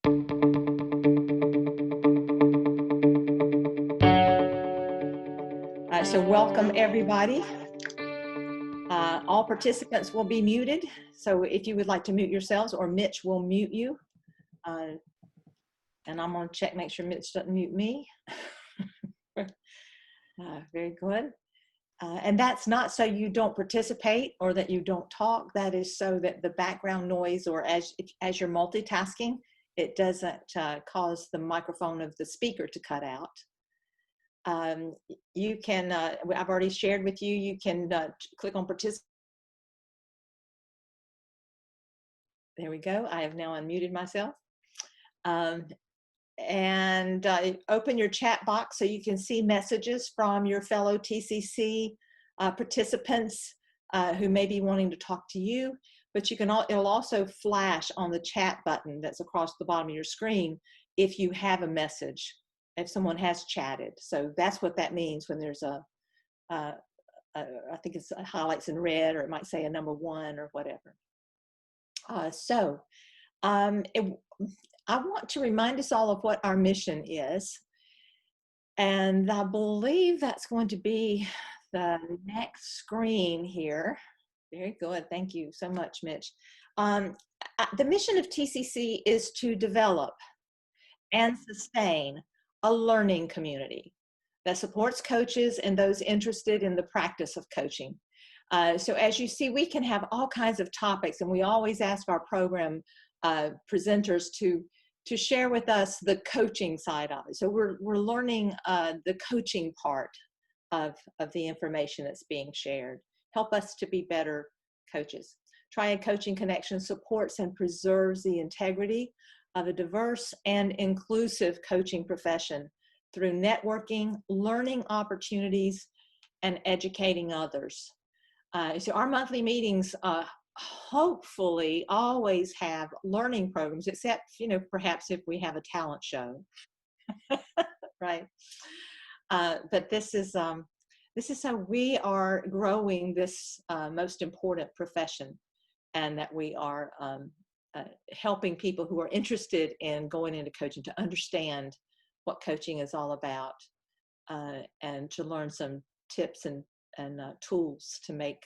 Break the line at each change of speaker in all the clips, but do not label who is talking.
So welcome everybody. All participants will be muted. So if you would like to mute yourselves, or Mitch will mute you. And I'm gonna check, make sure Mitch doesn't mute me. Very good. And that's not so you don't participate or that you don't talk. That is so that the background noise, or as you're multitasking, it doesn't cause the microphone of the speaker to cut out. You can, I've already shared with you, you can click on participate. There we go. I have now unmuted myself. And open your chat box so you can see messages from your fellow TCC participants who may be wanting to talk to you. But you can, it'll also flash on the chat button that's across the bottom of your screen if you have a message, if someone has chatted. So that's what that means when there's I think it's highlights in red, or it might say a number 1 or whatever. I want to remind us all of what our mission is. And I believe that's going to be the next screen here. Very good. Thank you so much, Mitch. The mission of TCC is to develop and sustain a learning community that supports coaches and those interested in the practice of coaching. So as you see, we can have all kinds of topics, and we always ask our program presenters to share with us the coaching side of it. So we're learning the coaching part of the information that's being shared. Help us to be better coaches. Triad Coaching Connection supports and preserves the integrity of a diverse and inclusive coaching profession through networking, learning opportunities, and educating others. So our monthly meetings hopefully always have learning programs, except, perhaps if we have a talent show, right? But this is how we are growing this most important profession, and that we are helping people who are interested in going into coaching to understand what coaching is all about, and to learn some tips and tools to make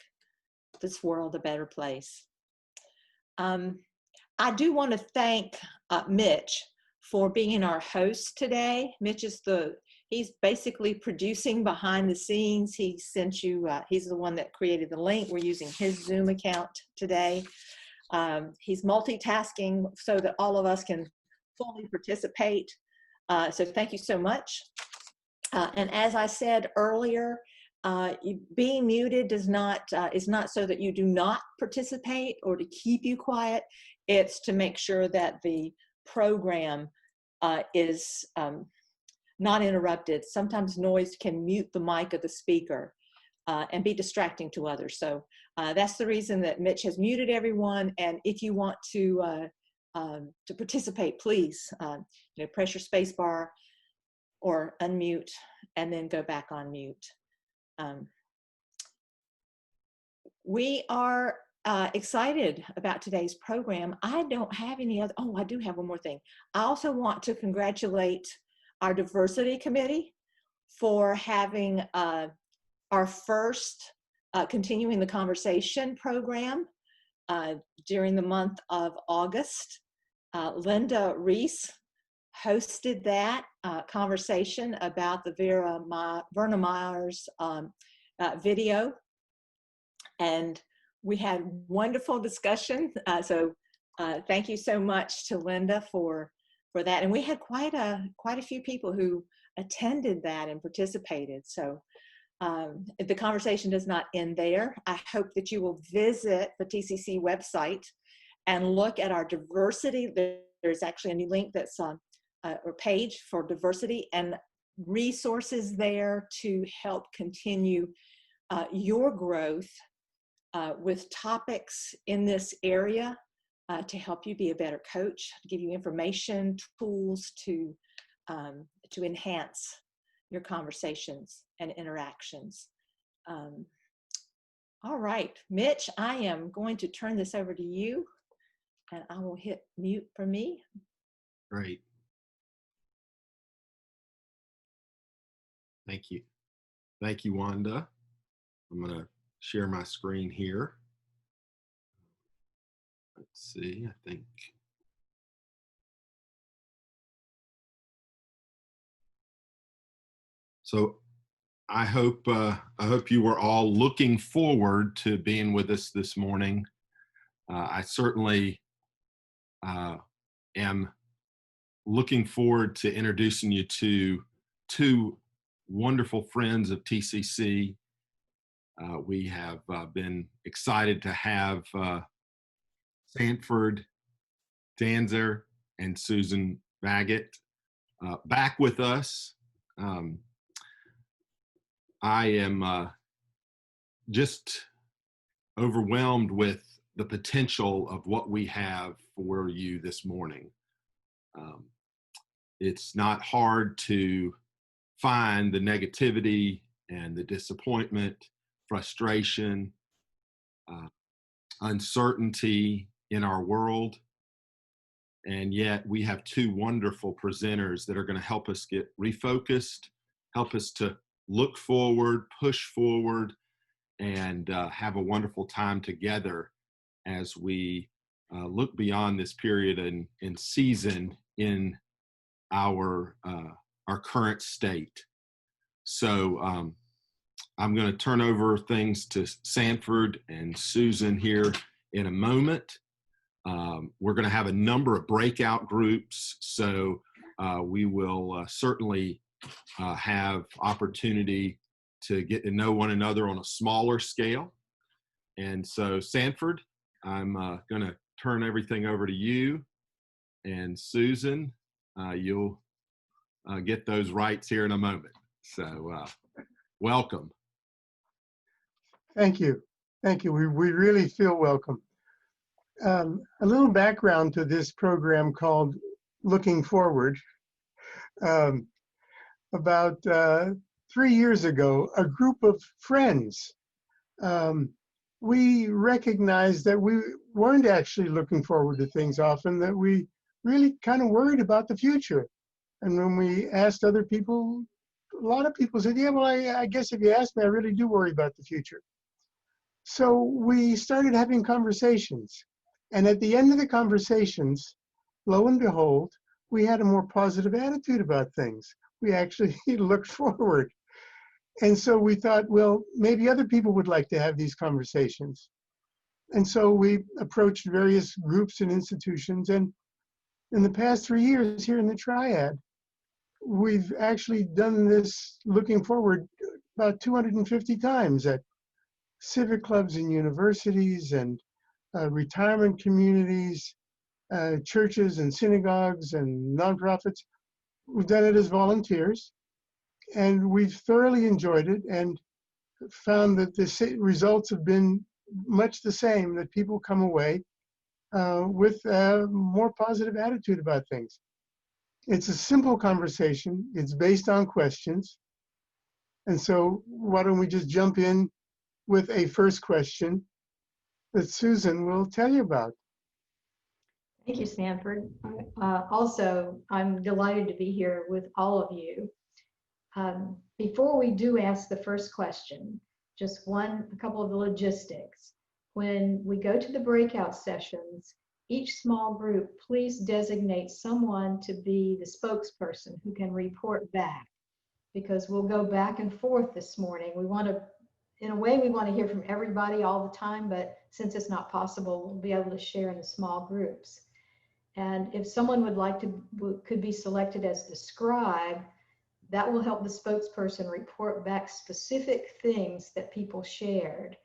this world a better place. I do want to thank Mitch for being our host today. Mitch is he's basically producing behind the scenes. He sent you, he's the one that created the link. We're using his Zoom account today. He's multitasking so that all of us can fully participate. So thank you so much. And as I said earlier, being muted is not so that you do not participate or to keep you quiet. It's to make sure that the program is not interrupted. Sometimes noise can mute the mic of the speaker and be distracting to others. So that's the reason that Mitch has muted everyone. And if you want to participate, please press your space bar or unmute and then go back on mute. We are excited about today's program. I don't have any other, I do have one more thing. I also want to congratulate our diversity committee for having our first Continuing the Conversation program during the month of August. Linda Reese hosted that conversation about the Verna Myers video, and we had wonderful discussion. So thank you so much to Linda for that. And we had quite a few people who attended that and participated. So the conversation does not end there. I hope that you will visit the TCC website and look at our diversity. There's actually a new link that's on or page for diversity and resources there to help continue your growth with topics in this area to help you be a better coach, to give you information, tools to enhance your conversations and interactions. All right, Mitch, I am going to turn this over to you, and I will hit mute for me.
Great. Thank you. Thank you, Wanda. I'm going to share my screen here. Let's see, I think. So I hope you were all looking forward to being with us this morning. I certainly am looking forward to introducing you to two wonderful friends of TCC. We have been excited to have Sanford, Danziger, and Susan Baggett back with us. I am just overwhelmed with the potential of what we have for you this morning. It's not hard to find the negativity and the disappointment, frustration, uncertainty in our world. And yet we have two wonderful presenters that are going to help us get refocused, help us to look forward, push forward, and have a wonderful time together as we look beyond this period and season in our current state. So I'm going to turn over things to Sanford and Susan here in a moment. We're going to have a number of breakout groups, so we will certainly have opportunity to get to know one another on a smaller scale. And so, Sanford, I'm going to turn everything over to you. And Susan, you'll get those rights here in a moment. So, welcome.
Thank you. Thank you. We really feel welcome. A little background to this program called Looking Forward. About 3 years ago, a group of friends, we recognized that we weren't actually looking forward to things often, that we really kind of worried about the future. And when we asked other people, a lot of people said, yeah, well, I guess if you ask me, I really do worry about the future. So we started having conversations. And at the end of the conversations, lo and behold, we had a more positive attitude about things. We actually looked forward. And so we thought, well, maybe other people would like to have these conversations. And so we approached various groups and institutions. And in the past 3 years here in the Triad, we've actually done this looking forward about 250 times at civic clubs and universities and retirement communities, churches and synagogues and nonprofits. We've done it as volunteers, and we've thoroughly enjoyed it and found that the results have been much the same, that people come away with a more positive attitude about things. It's a simple conversation. It's based on questions. And so why don't we just jump in with a first question that Susan will tell you about.
Thank you, Sanford. Also, I'm delighted to be here with all of you. Before we do ask the first question, just a couple of the logistics. When we go to the breakout sessions, each small group, please designate someone to be the spokesperson who can report back, because we'll go back and forth this morning. We want to, in a way, we want to hear from everybody all the time, but since it's not possible, we'll be able to share in the small groups. And if someone could be selected as the scribe, that will help the spokesperson report back specific things that people shared.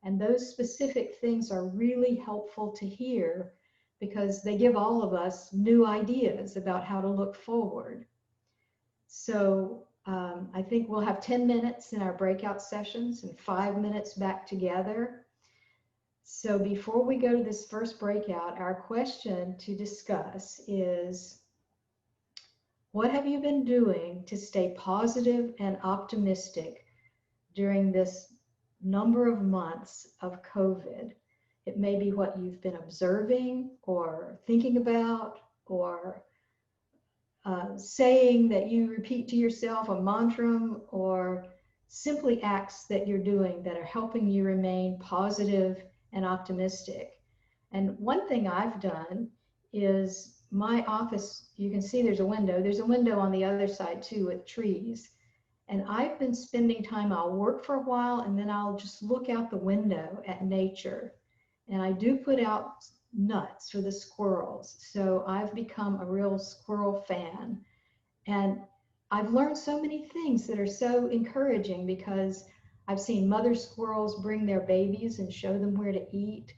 And those specific things are really helpful to hear because they give all of us new ideas about how to look forward. So I think we'll have 10 minutes in our breakout sessions and 5 minutes back together. So before we go to this first breakout, our question to discuss is, what have you been doing to stay positive and optimistic during this number of months of COVID? It may be what you've been observing or thinking about or saying that you repeat to yourself, a mantra, or simply acts that you're doing that are helping you remain positive and optimistic. And one thing I've done is my office, you can see there's a window. There's a window on the other side too with trees. And I've been spending time, I'll work for a while and then I'll just look out the window at nature. And I do put out nuts for the squirrels. So I've become a real squirrel fan. And I've learned so many things that are so encouraging because I've seen mother squirrels bring their babies and show them where to eat.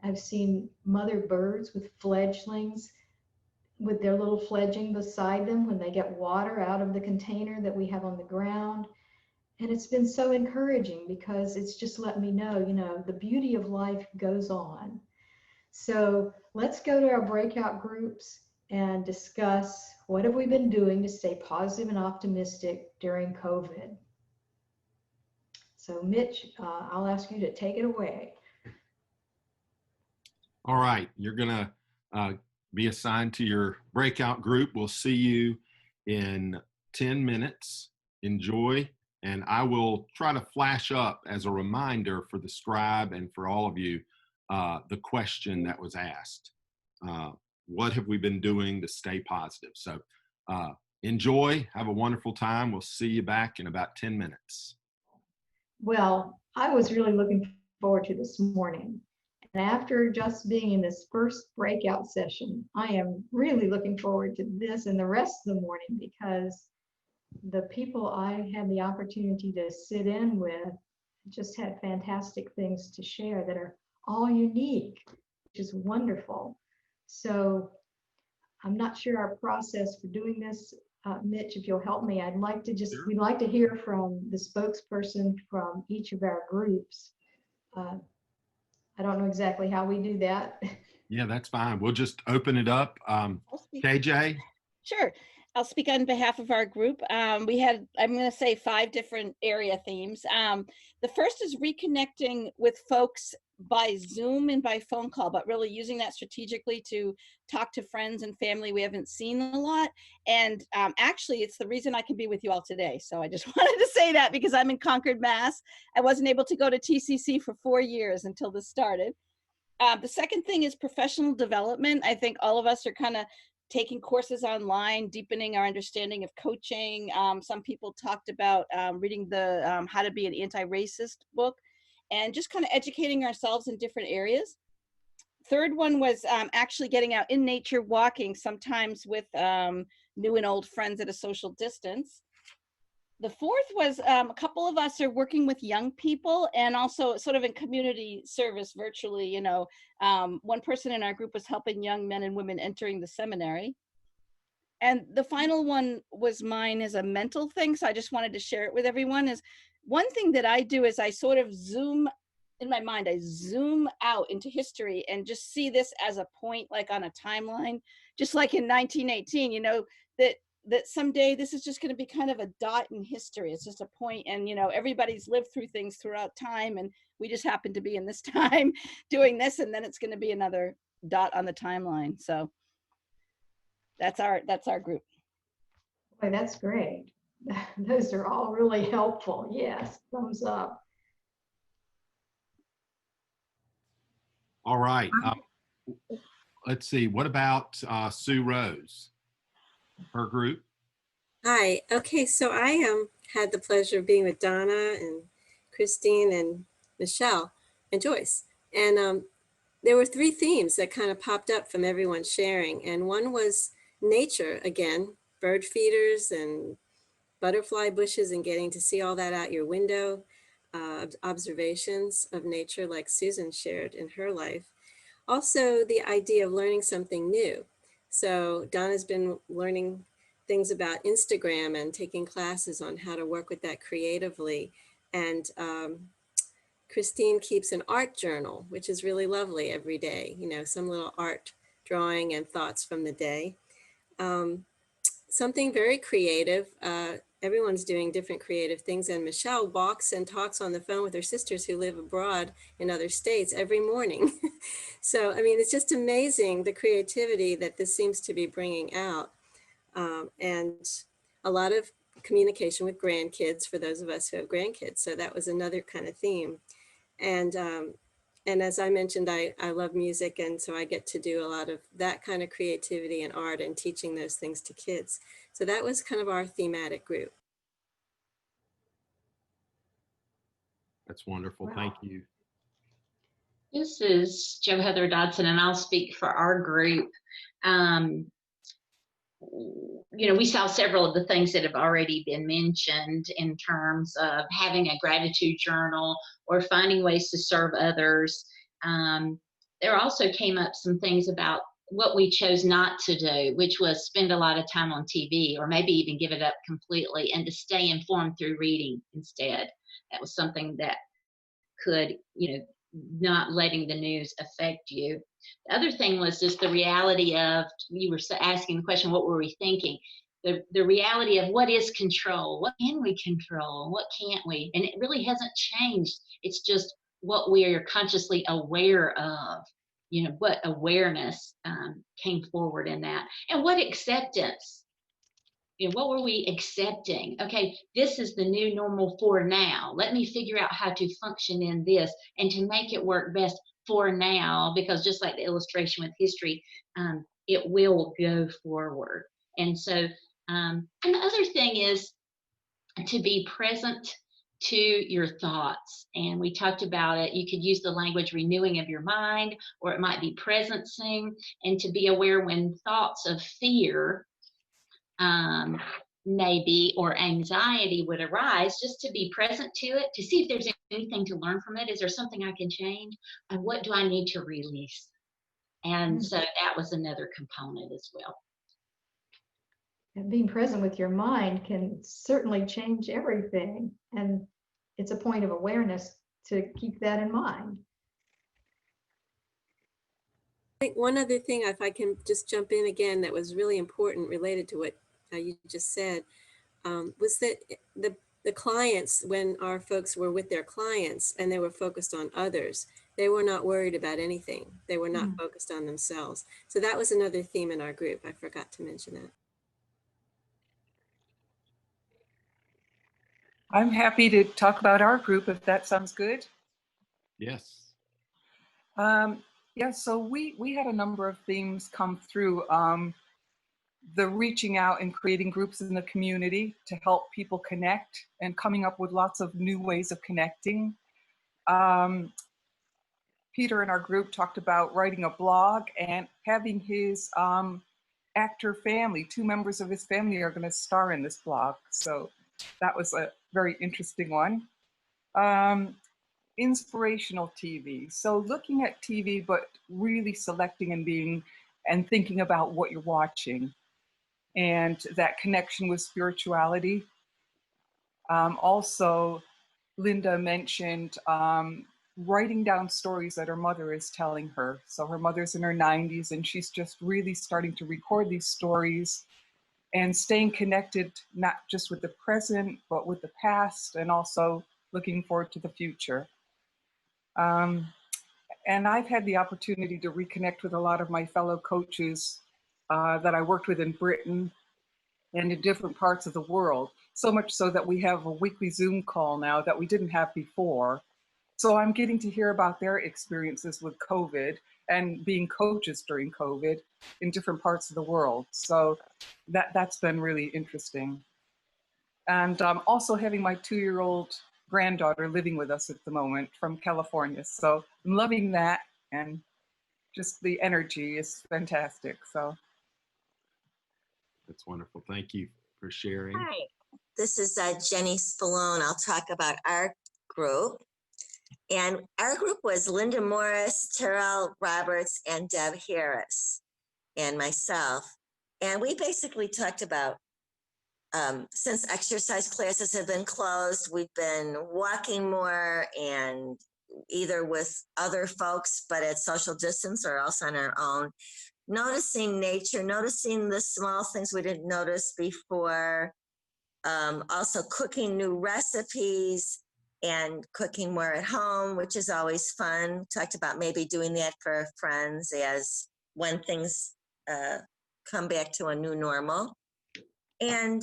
I've seen mother birds with fledglings with their little fledgling beside them when they get water out of the container that we have on the ground. And it's been so encouraging because it's just let me know, you know, the beauty of life goes on. So let's go to our breakout groups and discuss what have we been doing to stay positive and optimistic during COVID. So Mitch, I'll ask you to take it away.
All right, you're gonna be assigned to your breakout group. We'll see you in 10 minutes. Enjoy, and I will try to flash up as a reminder for the scribe and for all of you the question that was asked. What have we been doing to stay positive? So enjoy, have a wonderful time. We'll see you back in about 10 minutes.
Well, I was really looking forward to this morning. And after just being in this first breakout session, I am really looking forward to this and the rest of the morning because the people I had the opportunity to sit in with just had fantastic things to share that are all unique, which is wonderful. So I'm not sure our process for doing this, Mitch, if you'll help me, I'd like to just, we'd like to hear from the spokesperson from each of our groups. I don't know exactly how we do that.
Yeah, that's fine. We'll just open it up. KJ?
Sure. I'll speak on behalf of our group. We had, I'm going to say 5 different area themes. The first is reconnecting with folks by Zoom and by phone call, but really using that strategically to talk to friends and family we haven't seen a lot. And actually, it's the reason I can be with you all today. So I just wanted to say that because I'm in Concord, Mass. I wasn't able to go to TCC for 4 years until this started. The second thing is professional development. I think all of us are kind of taking courses online, deepening our understanding of coaching. Some people talked about reading the How to Be an Anti-Racist book and just kind of educating ourselves in different areas. Third one was actually getting out in nature, walking, sometimes with new and old friends at a social distance. The fourth was a couple of us are working with young people and also sort of in community service virtually. You know, one person in our group was helping young men and women entering the seminary. And the final one was mine as a mental thing. So I just wanted to share it with everyone. Is one thing that I do is I sort of zoom in my mind, I zoom out into history and just see this as a point, like on a timeline, just like in 1918, you know, that someday this is just going to be kind of a dot in history. It's just a point, and you know, everybody's lived through things throughout time, and we just happen to be in this time doing this, and then it's going to be another dot on the timeline. So that's our group.
Boy, that's great. Those are all really helpful. Yes, thumbs up.
All right. Let's see. What about Sue Rose? Her group?
Hi. Okay, so I had the pleasure of being with Donna and Christine and Michelle and Joyce. And there were 3 themes that kind of popped up from everyone sharing. And one was nature again, bird feeders and butterfly bushes and getting to see all that out your window, observations of nature like Susan shared in her life. Also the idea of learning something new. So Donna's been learning things about Instagram and taking classes on how to work with that creatively. And Christine keeps an art journal, which is really lovely every day, you know, some little art drawing and thoughts from the day. Something very creative. Everyone's doing different creative things. And Michelle walks and talks on the phone with her sisters who live abroad in other states every morning. So, I mean, it's just amazing the creativity that this seems to be bringing out. and a lot of communication with grandkids for those of us who have grandkids. So that was another kind of theme. And as I mentioned, I love music, and so I get to do a lot of that kind of creativity and art and teaching those things to kids. So that was kind of our thematic group.
That's wonderful.
Wow.
Thank you.
This is Jo Heather Dodson, and I'll speak for our group. You know, we saw several of the things that have already been mentioned in terms of having a gratitude journal or finding ways to serve others. There also came up some things about what we chose not to do, which was spend a lot of time on TV, or maybe even give it up completely, and to stay informed through reading instead. That was something that could, you know, not letting the news affect you. The other thing was just the reality of, you were asking the question, what were we thinking? The reality of what is control? What can we control? What can't we? And it really hasn't changed. It's just what we are consciously aware of, you know, what awareness came forward in that. And what acceptance. You know, what were we accepting? Okay, this is the new normal for now. Let me figure out how to function in this and to make it work best for now, because just like the illustration with history, it will go forward. And so, and the other thing is to be present to your thoughts. And we talked about it. You could use the language renewing of your mind, or it might be presencing, and to be aware when thoughts of fear maybe, or anxiety would arise, just to be present to it, to see if there's anything to learn from it. Is there something I can change? And what do I need to release? And so that was another component as well.
And being present with your mind can certainly change everything. And it's a point of awareness to keep that in mind.
I think one other thing, if I can just jump in again, that was really important related to what you just said, was that the clients, when our folks were with their clients and they were focused on others, they were not worried about anything. They were not focused on themselves. So that was another theme in our group. I forgot to mention that.
I'm happy to talk about our group if that sounds good.
Yes.
Yeah, so we had a number of themes come through. The reaching out and creating groups in the community to help people connect and coming up with lots of new ways of connecting. Peter in our group talked about writing a blog and having his actor family, 2 members of his family are going to star in this blog. So that was a very interesting one. Inspirational TV. So looking at TV, but really selecting and thinking about what you're watching, and that connection with spirituality. Also, Linda mentioned writing down stories that her mother is telling her. So her mother's in her 90s and she's just really starting to record these stories and staying connected, not just with the present, but with the past, and also looking forward to the future. And I've had the opportunity to reconnect with a lot of my fellow coaches that I worked with in Britain and in different parts of the world, so much so that we have a weekly Zoom call now that we didn't have before. So I'm getting to hear about their experiences with COVID and being coaches during COVID in different parts of the world. So that's been really interesting. And also having my 2-year-old granddaughter living with us at the moment from California. So I'm loving that, and just the energy is fantastic. So
That's wonderful. Thank you for sharing.
Hi, this is Jenny Spallone. I'll talk about our group. And our group was Linda Morris, Terrell Roberts, and Deb Harris, and myself. And we basically talked about, since exercise classes have been closed, we've been walking more, and either with other folks, but at social distance, or else on our own. Noticing nature, noticing the small things we didn't notice before. Also cooking new recipes and cooking more at home, which is always fun. Talked about maybe doing that for our friends as when things come back to a new normal. and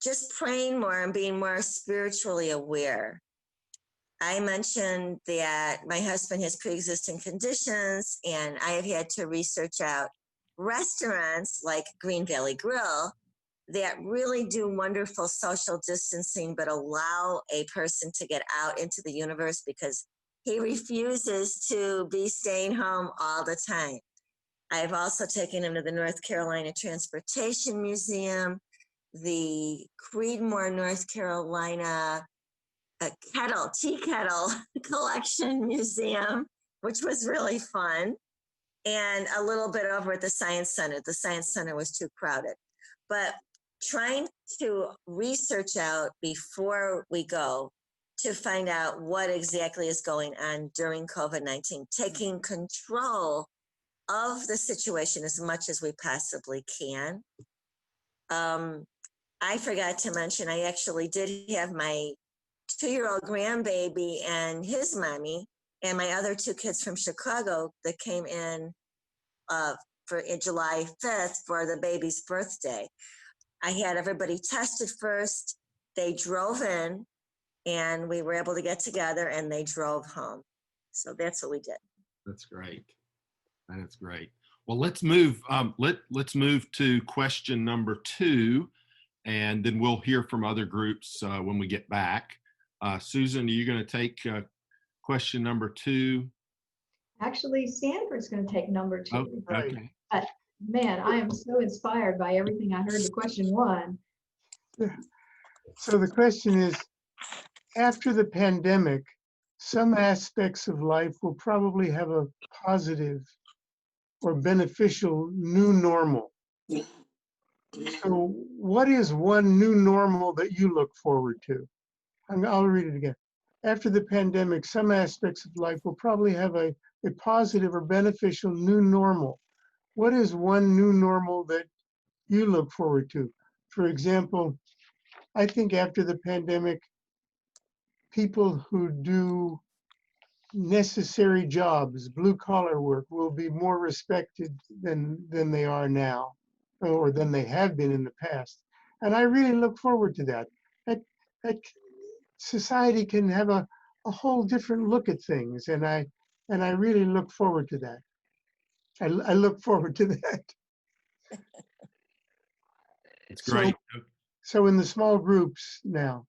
just praying more and being more spiritually aware. I mentioned that my husband has pre-existing conditions, and I have had to research out restaurants like Green Valley Grill that really do wonderful social distancing, but allow a person to get out into the universe, because he refuses to be staying home all the time. I've also taken him to the North Carolina Transportation Museum, the Creedmoor, North Carolina tea kettle collection museum, which was really fun, and a little bit over at the Science Center. The Science Center was too crowded. But trying to research out before we go to find out what exactly is going on during COVID-19, taking control of the situation as much as we possibly can. I forgot to mention, I actually did have my 2-year-old grandbaby and his mommy and my other 2 kids from Chicago that came in for July 5th for the baby's birthday. I had everybody tested first. They drove in, and we were able to get together, and they drove home. So that's what we did.
That's great. That's great. Well, let's move. Let's move to question number 2, and then we'll hear from other groups when we get back. Susan, are you going to take question number 2?
Actually, Sanford's going to take number 2.
Oh, okay.
Man, I am so inspired by everything I heard in question 1.
So the question is, after the pandemic, some aspects of life will probably have a positive or beneficial new normal. So what is one new normal that you look forward to? I'll read it again. After the pandemic, some aspects of life will probably have a positive or beneficial new normal. What is one new normal that you look forward to? For example, I think after the pandemic, people who do necessary jobs, blue collar work, will be more respected than they are now, or than they have been in the past. And I really look forward to that. That society can have a whole different look at things, and I really look forward to that. I look forward to that.
It's great.
So in the small groups now.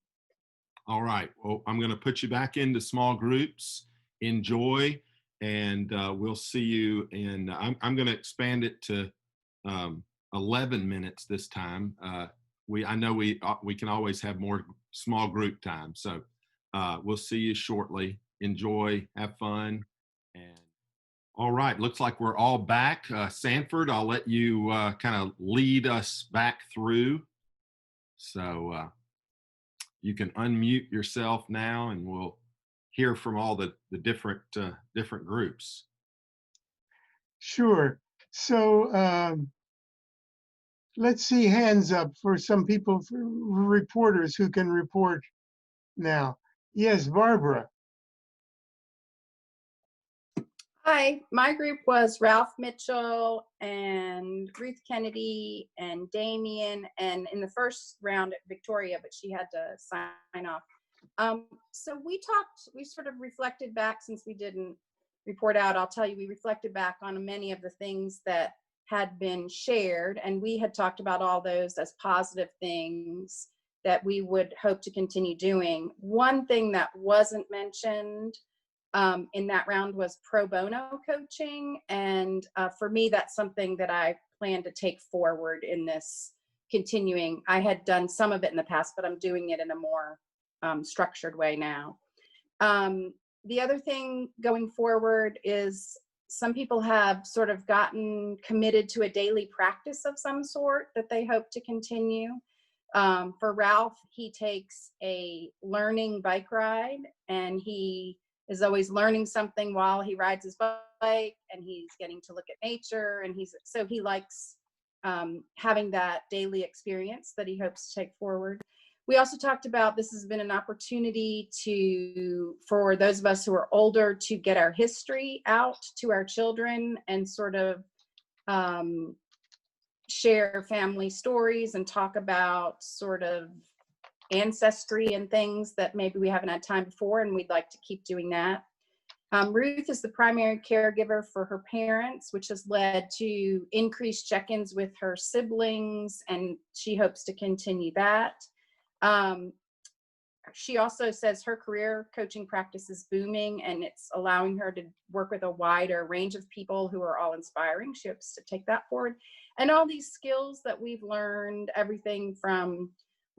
All right. Well, I'm going to put you back into small groups. Enjoy, and we'll see you in. I'm going to expand it to 11 minutes this time. I know we can always have more small group time. So we'll see you shortly. Enjoy, have fun, and all right. Looks like we're all back. Sanford, I'll let you kind of lead us back through. So you can unmute yourself now, and we'll hear from all the different groups.
Sure. So let's see hands up for some people, for reporters who can report now. Yes, Barbara.
Hi, my group was Ralph Mitchell and Ruth Kennedy and Damien, and in the first round Victoria, but she had to sign off. So we sort of reflected back, since we didn't report out, I'll tell you, we reflected back on many of the things that had been shared, and we had talked about all those as positive things that we would hope to continue doing. One thing that wasn't mentioned in that round was pro bono coaching, and for me, that's something that I plan to take forward in this continuing. I had done some of it in the past, but I'm doing it in a more structured way now. The other thing going forward is some people have sort of gotten committed to a daily practice of some sort that they hope to continue. For Ralph, he takes a learning bike ride, and he is always learning something while he rides his bike, and he's getting to look at nature, and he likes having that daily experience that he hopes to take forward. We also talked about this has been an opportunity for those of us who are older to get our history out to our children and sort of share family stories and talk about sort of ancestry and things that maybe we haven't had time before, and we'd like to keep doing that. Ruth is the primary caregiver for her parents, which has led to increased check-ins with her siblings, and she hopes to continue that. She also says her career coaching practice is booming, and it's allowing her to work with a wider range of people who are all inspiring. She hopes to take that forward. And all these skills that we've learned, everything from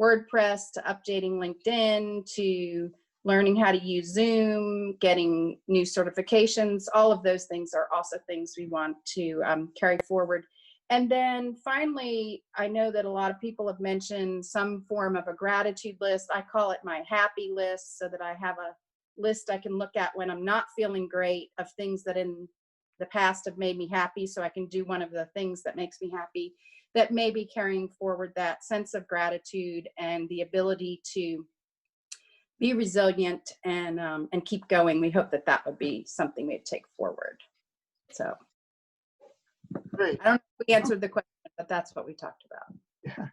WordPress to updating LinkedIn to learning how to use Zoom, getting new certifications, all of those things are also things we want to carry forward. And then finally, I know that a lot of people have mentioned some form of a gratitude list. I call it my happy list, so that I have a list I can look at when I'm not feeling great of things that in the past have made me happy, so I can do one of the things that makes me happy, that may be carrying forward that sense of gratitude and the ability to be resilient and keep going. We hope that that would be something we'd take forward. So
Great.
I don't know if we answered the question, but that's what we talked about.
Yeah.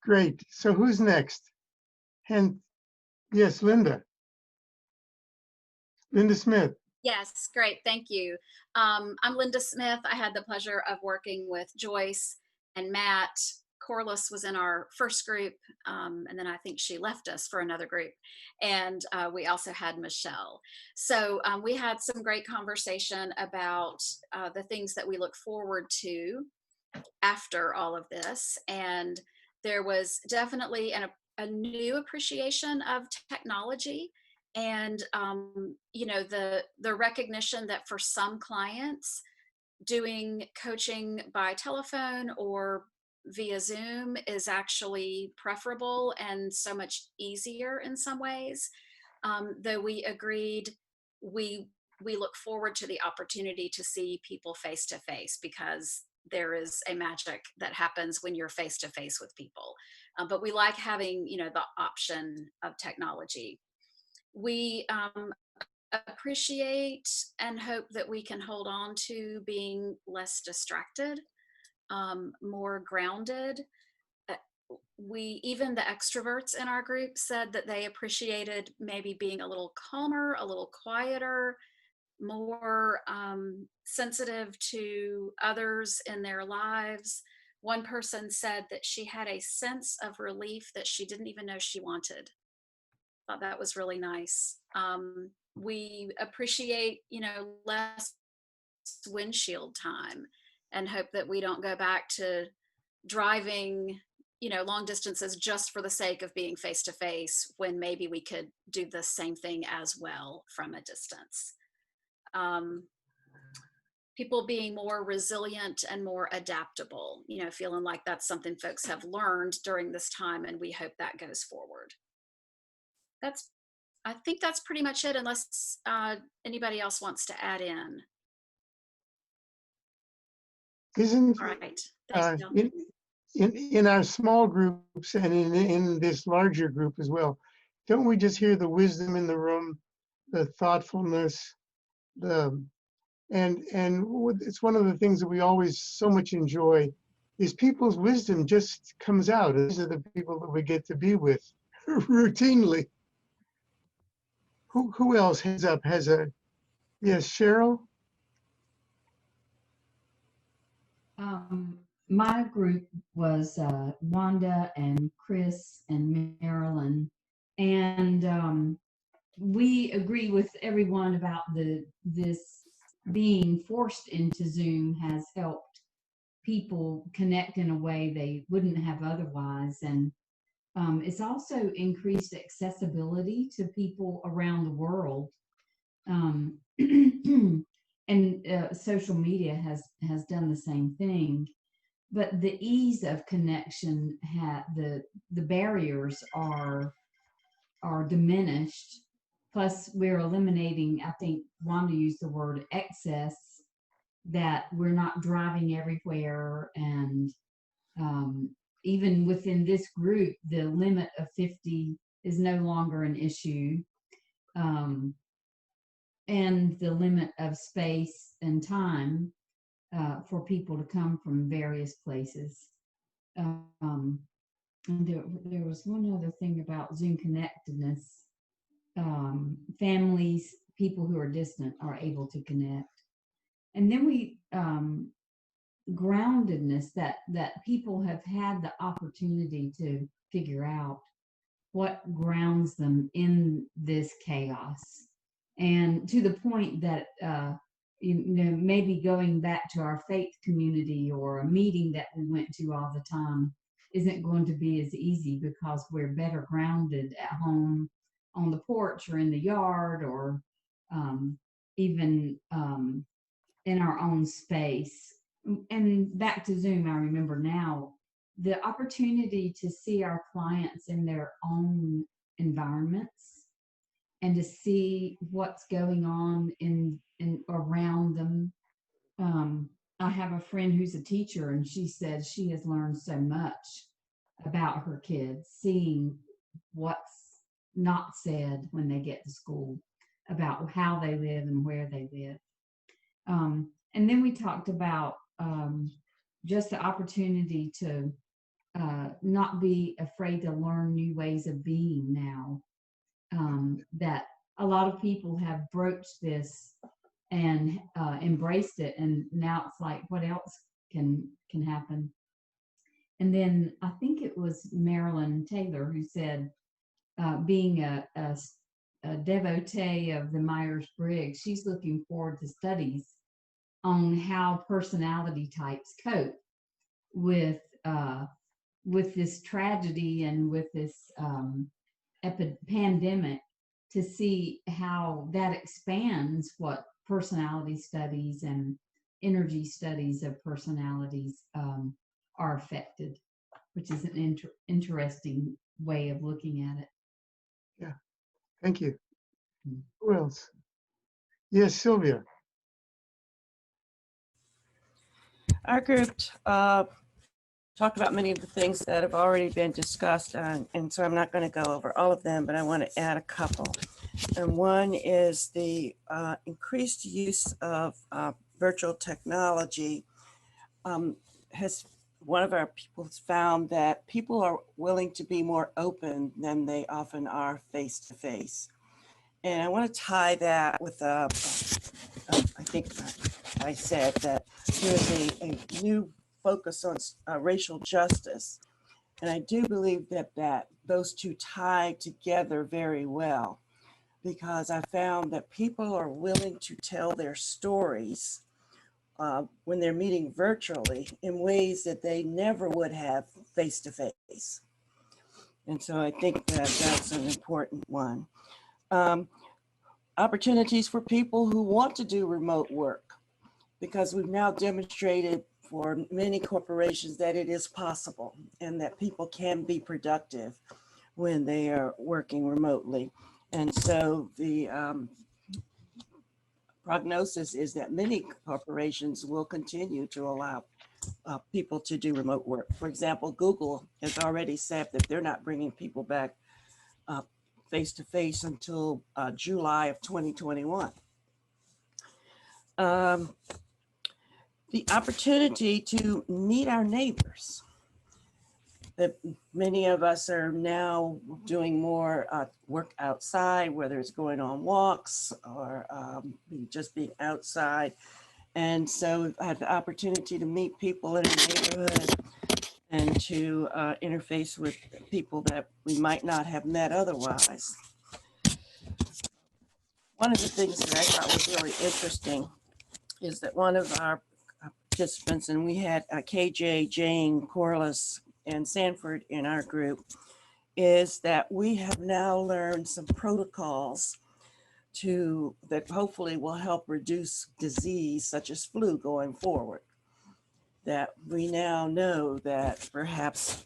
Great. So who's next? And yes, Linda. Linda Smith.
Yes, great. Thank you. I'm Linda Smith. I had the pleasure of working with Joyce and Matt. Corliss was in our first group, and then I think she left us for another group. And we also had Michelle. So we had some great conversation about the things that we look forward to after all of this. And there was definitely a new appreciation of technology. And you know, the recognition that for some clients, doing coaching by telephone or via Zoom is actually preferable and so much easier in some ways. Though we agreed, we look forward to the opportunity to see people face to face, because there is a magic that happens when you're face to face with people. But we like having, you know, the option of technology. We appreciate and hope that we can hold on to being less distracted, more grounded. Even the extroverts in our group said that they appreciated maybe being a little calmer, a little quieter, more sensitive to others in their lives. One person said that she had a sense of relief that she didn't even know she wanted. Thought that was really nice. We appreciate, you know, less windshield time, and hope that we don't go back to driving, you know, long distances just for the sake of being face to face, when maybe we could do the same thing as well from a distance. People being more resilient and more adaptable, you know, feeling like that's something folks have learned during this time, and we hope that goes forward. I think that's pretty much it, unless anybody else wants to add in.
Isn't
All right. Thanks, Jill.
in our small groups and in this larger group as well, don't we just hear the wisdom in the room, the thoughtfulness, and it's one of the things that we always so much enjoy, is people's wisdom just comes out. These are the people that we get to be with routinely. Who else has a, yes, Cheryl?
My group was Wanda and Chris and Marilyn, and we agree with everyone about this being forced into Zoom has helped people connect in a way they wouldn't have otherwise, and it's also increased accessibility to people around the world. And social media has done the same thing, but the ease of connection, the barriers are diminished. Plus, we're eliminating, I think Wanda used the word excess, that we're not driving everywhere, and even within this group, the limit of 50 is no longer an issue. And the limit of space and time for people to come from various places. And there was one other thing about Zoom connectedness. Families, people who are distant are able to connect. And then we, groundedness, that people have had the opportunity to figure out what grounds them in this chaos. And to the point that, maybe going back to our faith community or a meeting that we went to all the time isn't going to be as easy because we're better grounded at home on the porch or in the yard or even in our own space. And back to Zoom, I remember now the opportunity to see our clients in their own environments and to see what's going on in around them. I have a friend who's a teacher, and she said she has learned so much about her kids, seeing what's not said when they get to school, about how they live and where they live. And then we talked about just the opportunity to not be afraid to learn new ways of being now. That a lot of people have broached this and embraced it, and now it's like, what else can happen? And then I think it was Marilyn Taylor who said, being a devotee of the Myers-Briggs, she's looking forward to studies on how personality types cope with this tragedy and with this pandemic, to see how that expands what personality studies and energy studies of personalities are affected, which is an interesting way of looking at it.
Yeah, thank you. Who else? Yes, Sylvia.
Our group talked about many of the things that have already been discussed, and so I'm not going to go over all of them, but I want to add a couple. And one is the increased use of virtual technology. One of our people has found that people are willing to be more open than they often are face to face. And I want to tie that with I think I said that there's a new focus on racial justice. And I do believe that those two tie together very well, because I found that people are willing to tell their stories when they're meeting virtually in ways that they never would have face to face. And so I think that that's an important one. Opportunities for people who want to do remote work, because we've now demonstrated for many corporations that it is possible and that people can be productive when they are working remotely. And so the prognosis is that many corporations will continue to allow people to do remote work. For example, Google has already said that they're not bringing people back face-to-face until July of 2021. The opportunity to meet our neighbors. That many of us are now doing more work outside, whether it's going on walks or just being outside. And so I had the opportunity to meet people in the neighborhood and to interface with people that we might not have met otherwise. One of the things that I thought was really interesting is that one of our participants, and we had KJ, Jane, Corliss, and Sanford in our group, is that we have now learned some protocols that hopefully will help reduce disease such as flu going forward. That we now know that perhaps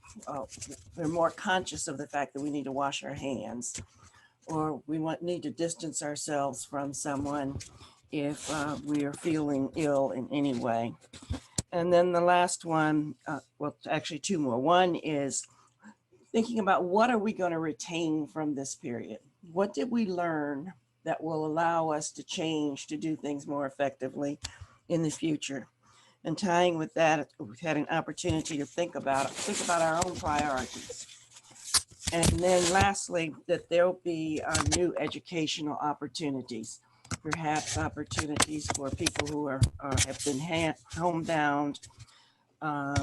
we're more conscious of the fact that we need to wash our hands, or we need to distance ourselves from someone if we are feeling ill in any way. And then the last one, well, actually two more. One is thinking about what are we going to retain from this period? What did we learn that will allow us to change, to do things more effectively in the future? And tying with that, we've had an opportunity to think about our own priorities. And then lastly, that there'll be new educational opportunities, perhaps opportunities for people who have been homebound, we're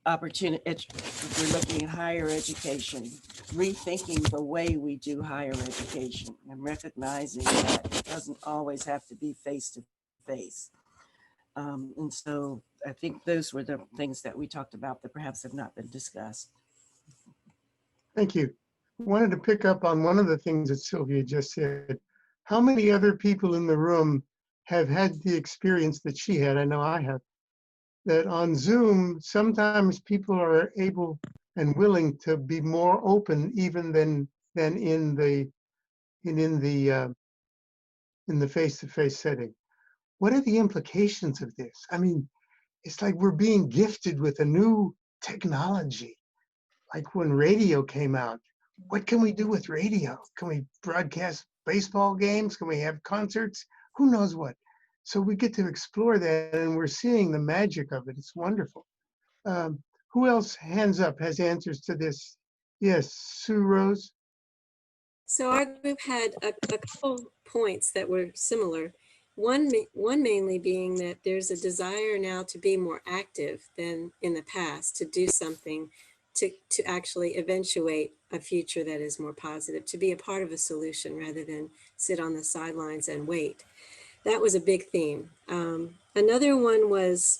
looking at higher education, rethinking the way we do higher education and recognizing that it doesn't always have to be face to face. And so I think those were the things that we talked about that perhaps have not been discussed.
Thank you. I wanted to pick up on one of the things that Sylvia just said. How many other people in the room have had the experience that she had? I know I have. That on Zoom, sometimes people are able and willing to be more open even than in the face-to-face setting. What are the implications of this? I mean, it's like we're being gifted with a new technology. Like when radio came out, what can we do with radio? Can we broadcast baseball games? Can we have concerts? Who knows what? So we get to explore that, and we're seeing the magic of it. It's wonderful. Who else, hands up, has answers to this? Yes, Sue Rose.
So our group had a couple points that were similar. One mainly being that there's a desire now to be more active than in the past, to do something to actually eventuate a future that is more positive, to be a part of a solution rather than sit on the sidelines and wait. That was a big theme. Another one was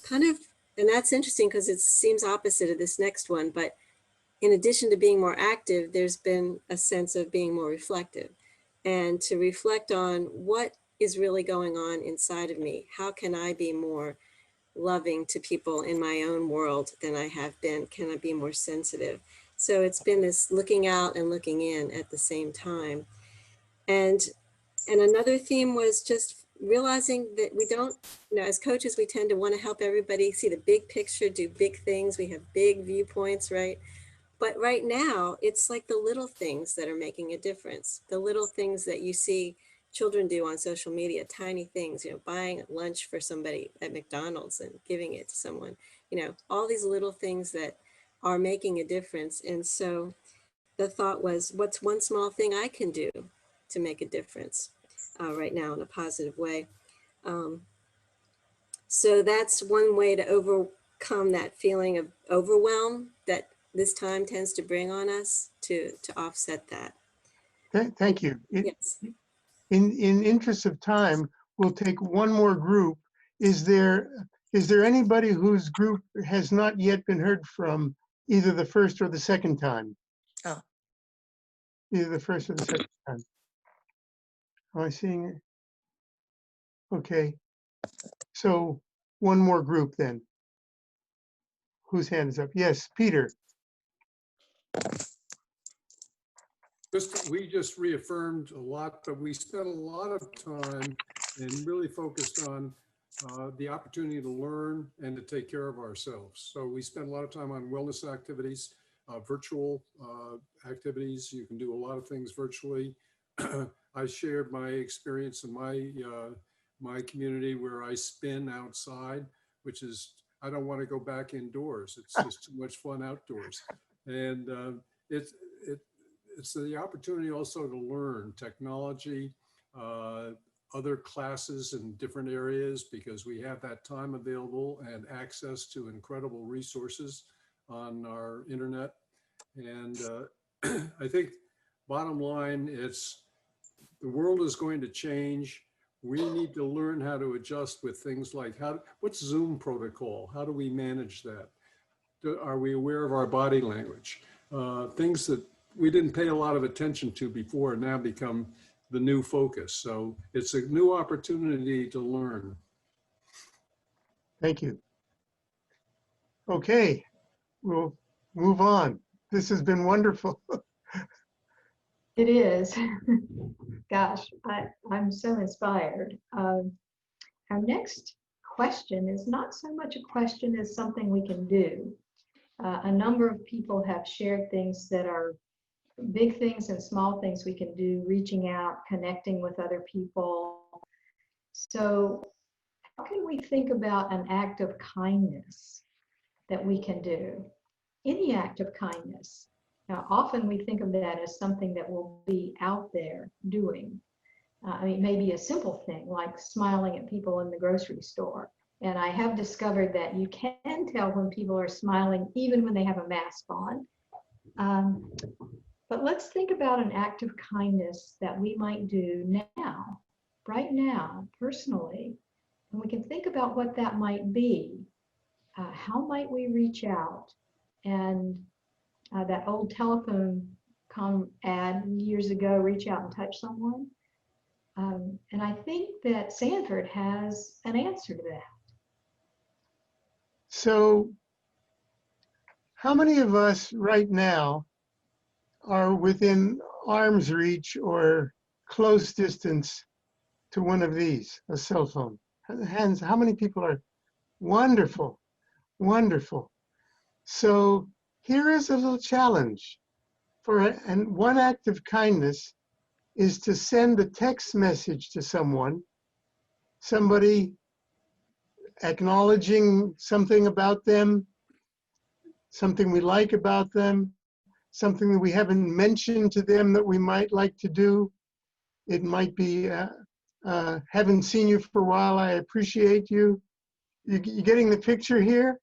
kind of, and that's interesting because it seems opposite of this next one, but in addition to being more active, there's been a sense of being more reflective and to reflect on what is really going on inside of me. How can I be more loving to people in my own world than I have been? Can I be more sensitive? So it's been this looking out and looking in at the same time. And another theme was just realizing that we don't, as coaches, we tend to want to help everybody see the big picture, do big things. We have big viewpoints, right? But right now, it's like the little things that are making a difference. The little things that you see children do on social media, tiny things, buying lunch for somebody at McDonald's and giving it to someone, all these little things that are making a difference. And so the thought was, what's one small thing I can do to make a difference right now in a positive way? So that's one way to overcome that feeling of overwhelm that this time tends to bring on us, to offset that.
Thank you.
Yes.
In interest of time, we'll take one more group. Is there anybody whose group has not yet been heard from, either the first or the second time?
Oh.
Either the first or the second time. Am I seeing it? Okay. So one more group then. Whose hand is up? Yes, Peter.
We just reaffirmed a lot, but we spent a lot of time and really focused on the opportunity to learn and to take care of ourselves. So we spent a lot of time on wellness activities, virtual activities. You can do a lot of things virtually. I shared my experience in my community where I spin outside, which is, I don't want to go back indoors. It's just too much fun outdoors. And it's the opportunity also to learn technology, other classes in different areas, because we have that time available and access to incredible resources on our internet. And I think bottom line, the world is going to change. We need to learn how to adjust with things like what's Zoom protocol? How do we manage that? Are we aware of our body language? Things that we didn't pay a lot of attention to before now become the new focus. So it's a new opportunity to learn.
Thank you. Okay, we'll move on. This has been wonderful.
It is. Gosh, I'm so inspired. Our next question is not so much a question as something we can do. A number of people have shared things that are big things and small things we can do, reaching out, connecting with other people. So can we think about an act of kindness that we can do? Any act of kindness. Now, often we think of that as something that we'll be out there doing. I mean, maybe a simple thing like smiling at people in the grocery store. And I have discovered that you can tell when people are smiling even when they have a mask on. But let's think about an act of kindness that we might do now, right now, personally. And we can think about what that might be. How might we reach out? And that old telephone ad years ago, reach out and touch someone. And I think that Sanford has an answer to that.
So how many of us right now are within arm's reach or close distance to one of these, a cell phone? Hands, how many people are? Wonderful, wonderful. So here is a little challenge and one act of kindness is to send a text message to somebody acknowledging something about them, something we like about them, something that we haven't mentioned to them that we might like to do. It might be, haven't seen you for a while, I appreciate you. You getting the picture here?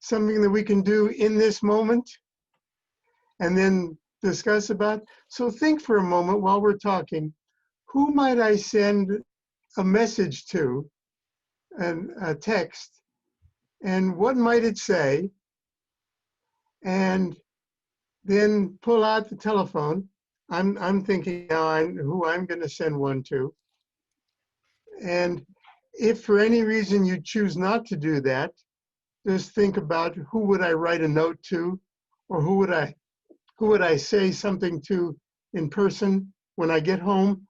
Something that we can do in this moment and then discuss about. So think for a moment while we're talking, who might I send a message to, and a text, and what might it say? And then pull out the telephone. I'm thinking now who I'm going to send one to. And if for any reason you choose not to do that, just think about who would I write a note to, or who would I say something to in person when I get home,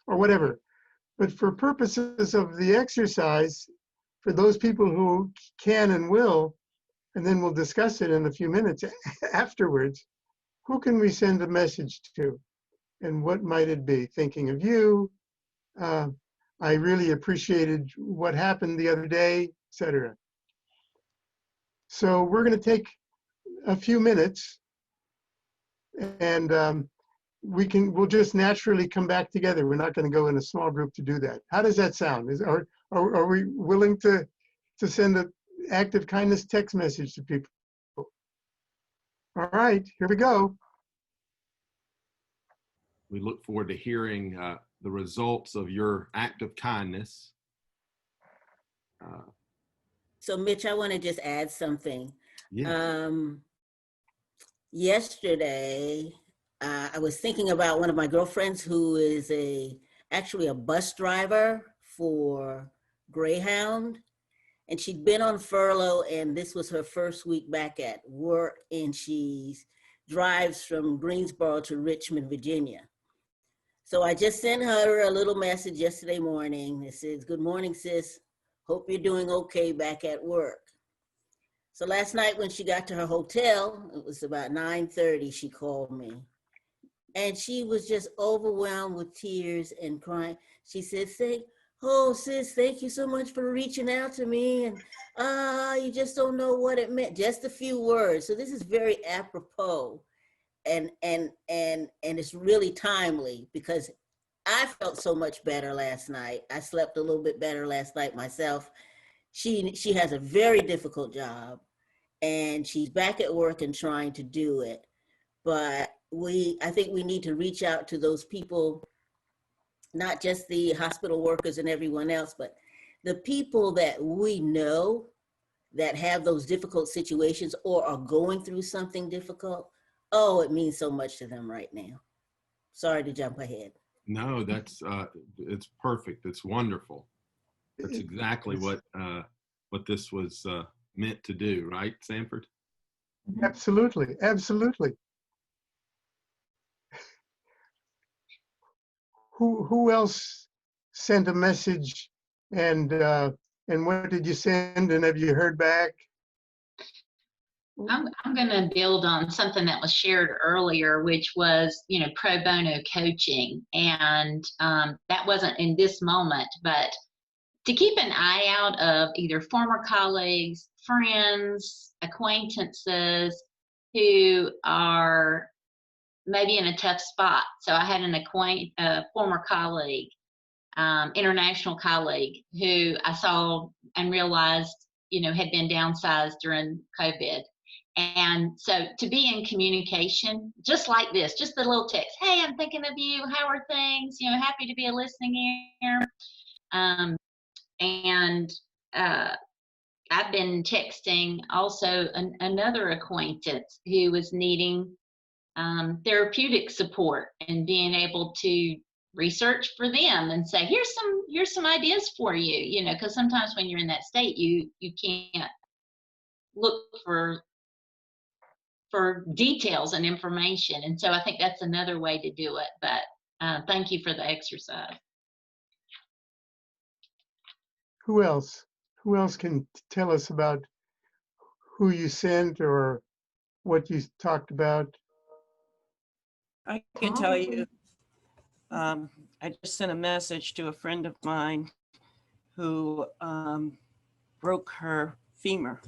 or whatever. But for purposes of the exercise, for those people who can and will, and then we'll discuss it in a few minutes afterwards, who can we send a message to? And what might it be? Thinking of you, I really appreciated what happened the other day, etc. So we're going to take a few minutes, and we'll just naturally come back together. We're not going to go in a small group to do that. How does that sound? Are we willing to send an act of kindness text message to people? All right, here we go.
We look forward to hearing the results of your act of kindness.
So Mitch, I want to just add something.
Yeah.
Yesterday, I was thinking about one of my girlfriends who is actually a bus driver for Greyhound. And she'd been on furlough, and this was her first week back at work, and she drives from Greensboro to Richmond, Virginia. So I just sent her a little message yesterday morning. It says, "Good morning, sis. Hope you're doing okay back at work." So last night when she got to her hotel, it was about 9:30, she called me. And she was just overwhelmed with tears and crying. She said, "Oh, sis, thank you so much for reaching out to me. And you just don't know what it meant." Just a few words. So this is very apropos. And it's really timely because I felt so much better last night. I slept a little bit better last night myself. She has a very difficult job, and she's back at work and trying to do it. But I think we need to reach out to those people, not just the hospital workers and everyone else, but the people that we know that have those difficult situations or are going through something difficult. Oh, it means so much to them right now. Sorry to jump ahead.
No, it's perfect. It's wonderful. That's exactly what this was meant to do, right, Sanford?
Absolutely, absolutely. Who else sent a message, and what did you send, and have you heard back?
I'm going to build on something that was shared earlier, which was, pro bono coaching. And that wasn't in this moment, but to keep an eye out of either former colleagues, friends, acquaintances who are maybe in a tough spot. So I had a former colleague, international colleague, who I saw and realized, had been downsized during COVID. And so to be in communication, just like this, just the little text, hey, I'm thinking of you, how are things? Happy to be a listening ear. I've been texting also another acquaintance who was needing therapeutic support, and being able to research for them and say, here's some ideas for you, because sometimes when you're in that state, you can't look for details and information. And so I think that's another way to do it. But thank you for the exercise.
Who else? Who else can tell us about who you sent or what you talked about?
I can tell you, I just sent a message to a friend of mine who broke her femur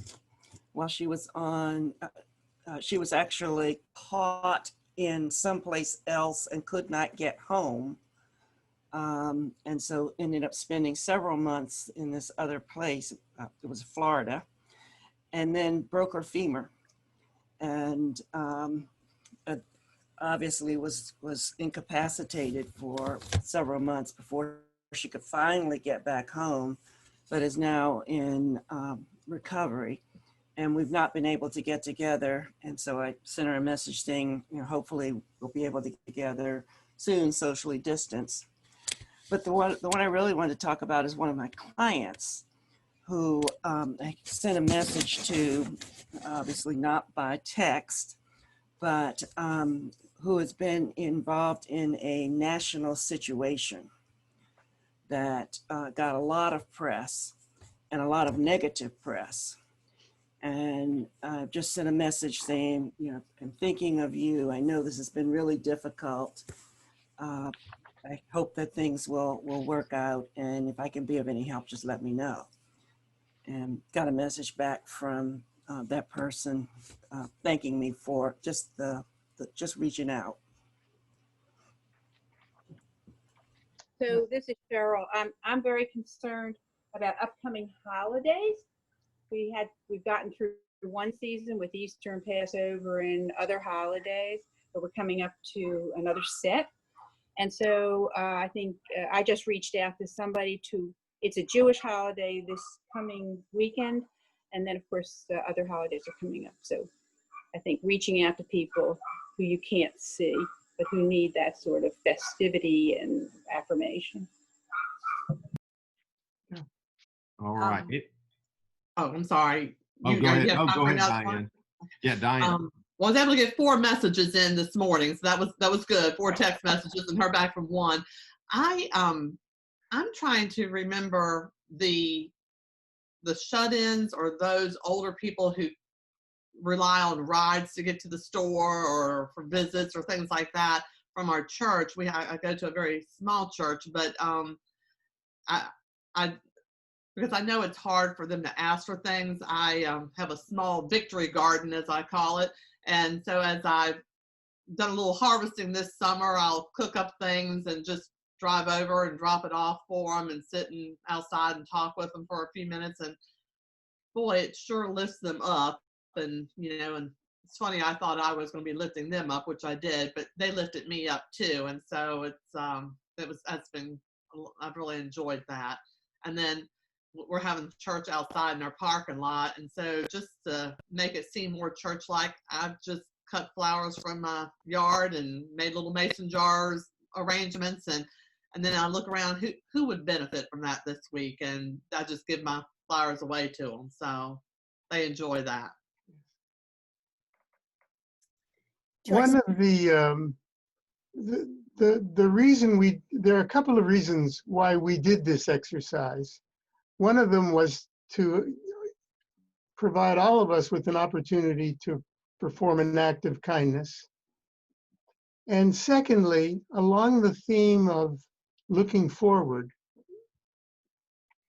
while she was on, she was actually caught in someplace else and could not get home. And so ended up spending several months in this other place. It was Florida, and then broke her femur. And obviously was incapacitated for several months before she could finally get back home, but is now in recovery. And we've not been able to get together. And so I sent her a message saying, hopefully we'll be able to get together soon, socially distanced. But the one I really wanted to talk about is one of my clients who I sent a message to, obviously not by text, but who has been involved in a national situation that got a lot of press and a lot of negative press. And I've just sent a message saying, I'm thinking of you. I know this has been really difficult. I hope that things will work out. And if I can be of any help, just let me know. And got a message back from that person thanking me for just just reaching out.
So this is Cheryl. I'm very concerned about upcoming holidays. We've gotten through one season with Easter and Passover and other holidays, but we're coming up to another set. And so I think I just reached out to somebody it's a Jewish holiday this coming weekend. And then of course the other holidays are coming up. So I think reaching out to people who you can't see, but who need that sort of festivity and affirmation.
All right.
I'm sorry.
Go ahead. Go ahead, Diane. Yeah, Diane.
Well, I was able to get 4 messages in this morning, so that was good. 4 text messages and heard back from 1. I'm trying to remember the shut-ins or those older people who rely on rides to get to the store or for visits or things like that from our church. I go to a very small church, but because I know it's hard for them to ask for things, I have a small victory garden, as I call it. And so as I've done a little harvesting this summer, I'll cook up things and just drive over and drop it off for them and sit outside and talk with them for a few minutes. And boy, it sure lifts them up. And, and it's funny, I thought I was going to be lifting them up, which I did, but they lifted me up too. And so I've really enjoyed that. And then we're having church outside in our parking lot. And so just to make it seem more church-like, I've just cut flowers from my yard and made little mason jars arrangements. And then I look around who would benefit from that this week. And I just give my flowers away to them. So they enjoy that.
One of the reason there are a couple of reasons why we did this exercise. One of them was to provide all of us with an opportunity to perform an act of kindness. And secondly, along the theme of looking forward,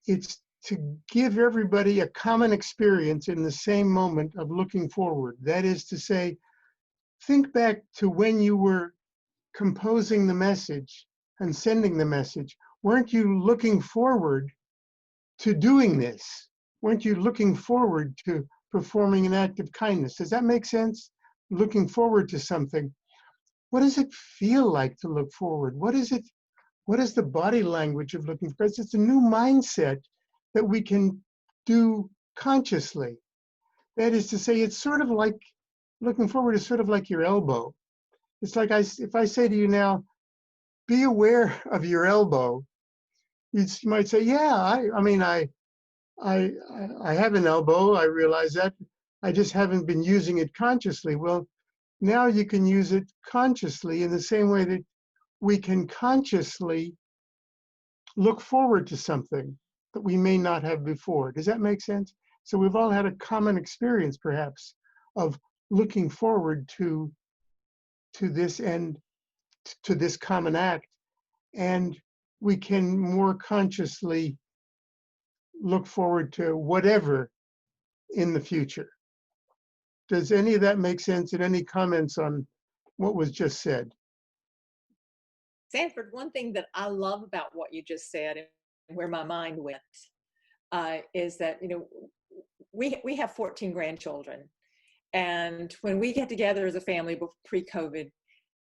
it's to give everybody a common experience in the same moment of looking forward. That is to say, think back to when you were composing the message and sending the message. Weren't you looking forward to doing this? Weren't you looking forward to performing an act of kindness? Does that make sense? Looking forward to something. What does it feel like to look forward? What is the body language of looking forward? It's a new mindset that we can do consciously. That is to say, it's sort of like looking forward is sort of like your elbow. It's like if I say to you now, be aware of your elbow, you might say, yeah, I have an elbow. I realize that. I just haven't been using it consciously. Well, now you can use it consciously in the same way that we can consciously look forward to something that we may not have before. Does that make sense? So we've all had a common experience, perhaps, of looking forward to this end, to this common act, and we can more consciously look forward to whatever in the future. Does any of that make sense? And any comments on what was just said?
Sanford, one thing that I love about what you just said and where my mind went is that, you know, we have 14 grandchildren. And when we get together as a family pre-COVID,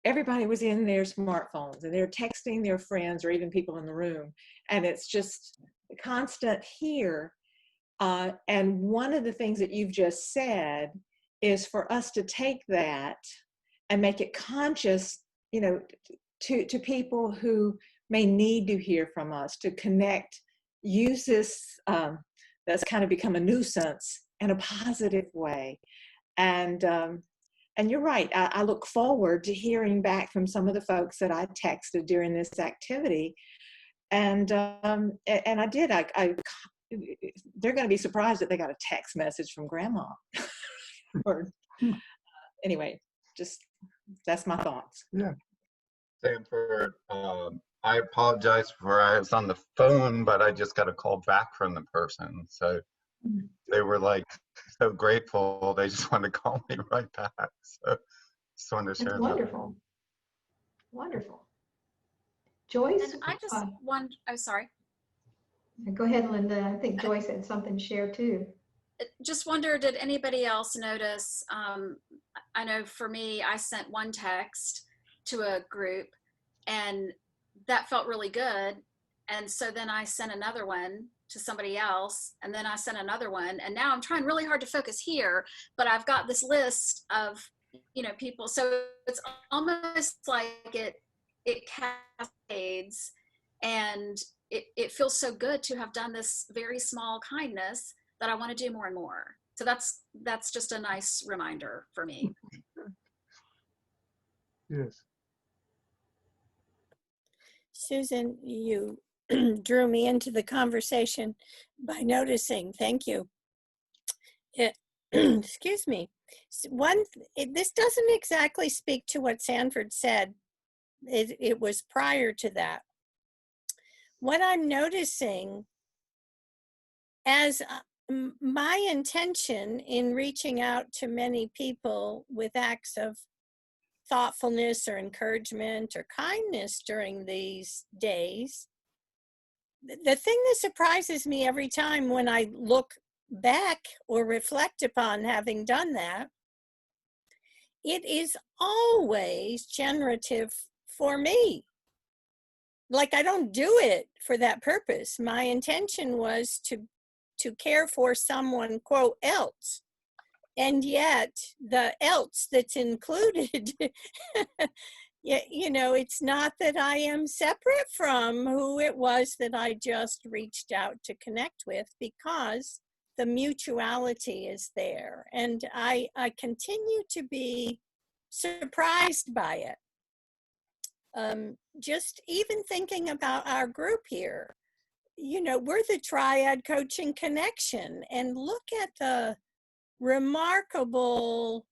everybody was in their smartphones and they're texting their friends or even people in the room. And it's just constant here. And one of the things that you've just said is for us to take that and make it conscious, you know, to people who may need to hear from us, to connect, use this that's kind of become a nuisance in a positive way. And you're right. I look forward to hearing back from some of the folks that I texted during this activity. And I did. They're going to be surprised that they got a text message from Grandma. Or anyway, just that's my thoughts.
Yeah.
Sanford, I apologize for I was on the phone, but I just got a call back from the person. So they were like so grateful. They just wanted to call me right back. So just wanted to share
That's
that.
wonderful. Wonderful. Joyce?
And I just oh, sorry.
Go ahead, Linda. I think Joyce had something to share too.
Just wonder, did anybody else notice? I know for me, I sent one text to a group and that felt really good. And so then I sent another one to somebody else, and then I sent another one. And now I'm trying really hard to focus here, but I've got this list of, you know, people. So it's almost like it cascades, and it feels so good to have done this very small kindness that I want to do more and more. So that's just a nice reminder for me.
Yes.
Susan, you drew me into the conversation by noticing, thank you. Excuse me. This doesn't exactly speak to what Sanford said. It was prior to that. What I'm noticing as my intention in reaching out to many people with acts of thoughtfulness or encouragement or kindness during these days, the thing that surprises me every time when I look back or reflect upon having done that, it is always generative for me. Like I don't do it for that purpose. My intention was to care for someone, quote, else. And yet the else that's included, you know, it's not that I am separate from who it was that I just reached out to connect with, because the mutuality is there. And I continue to be surprised by it. Just even thinking about our group here, you know, we're the Triad Coaching Connection, and look at the remarkable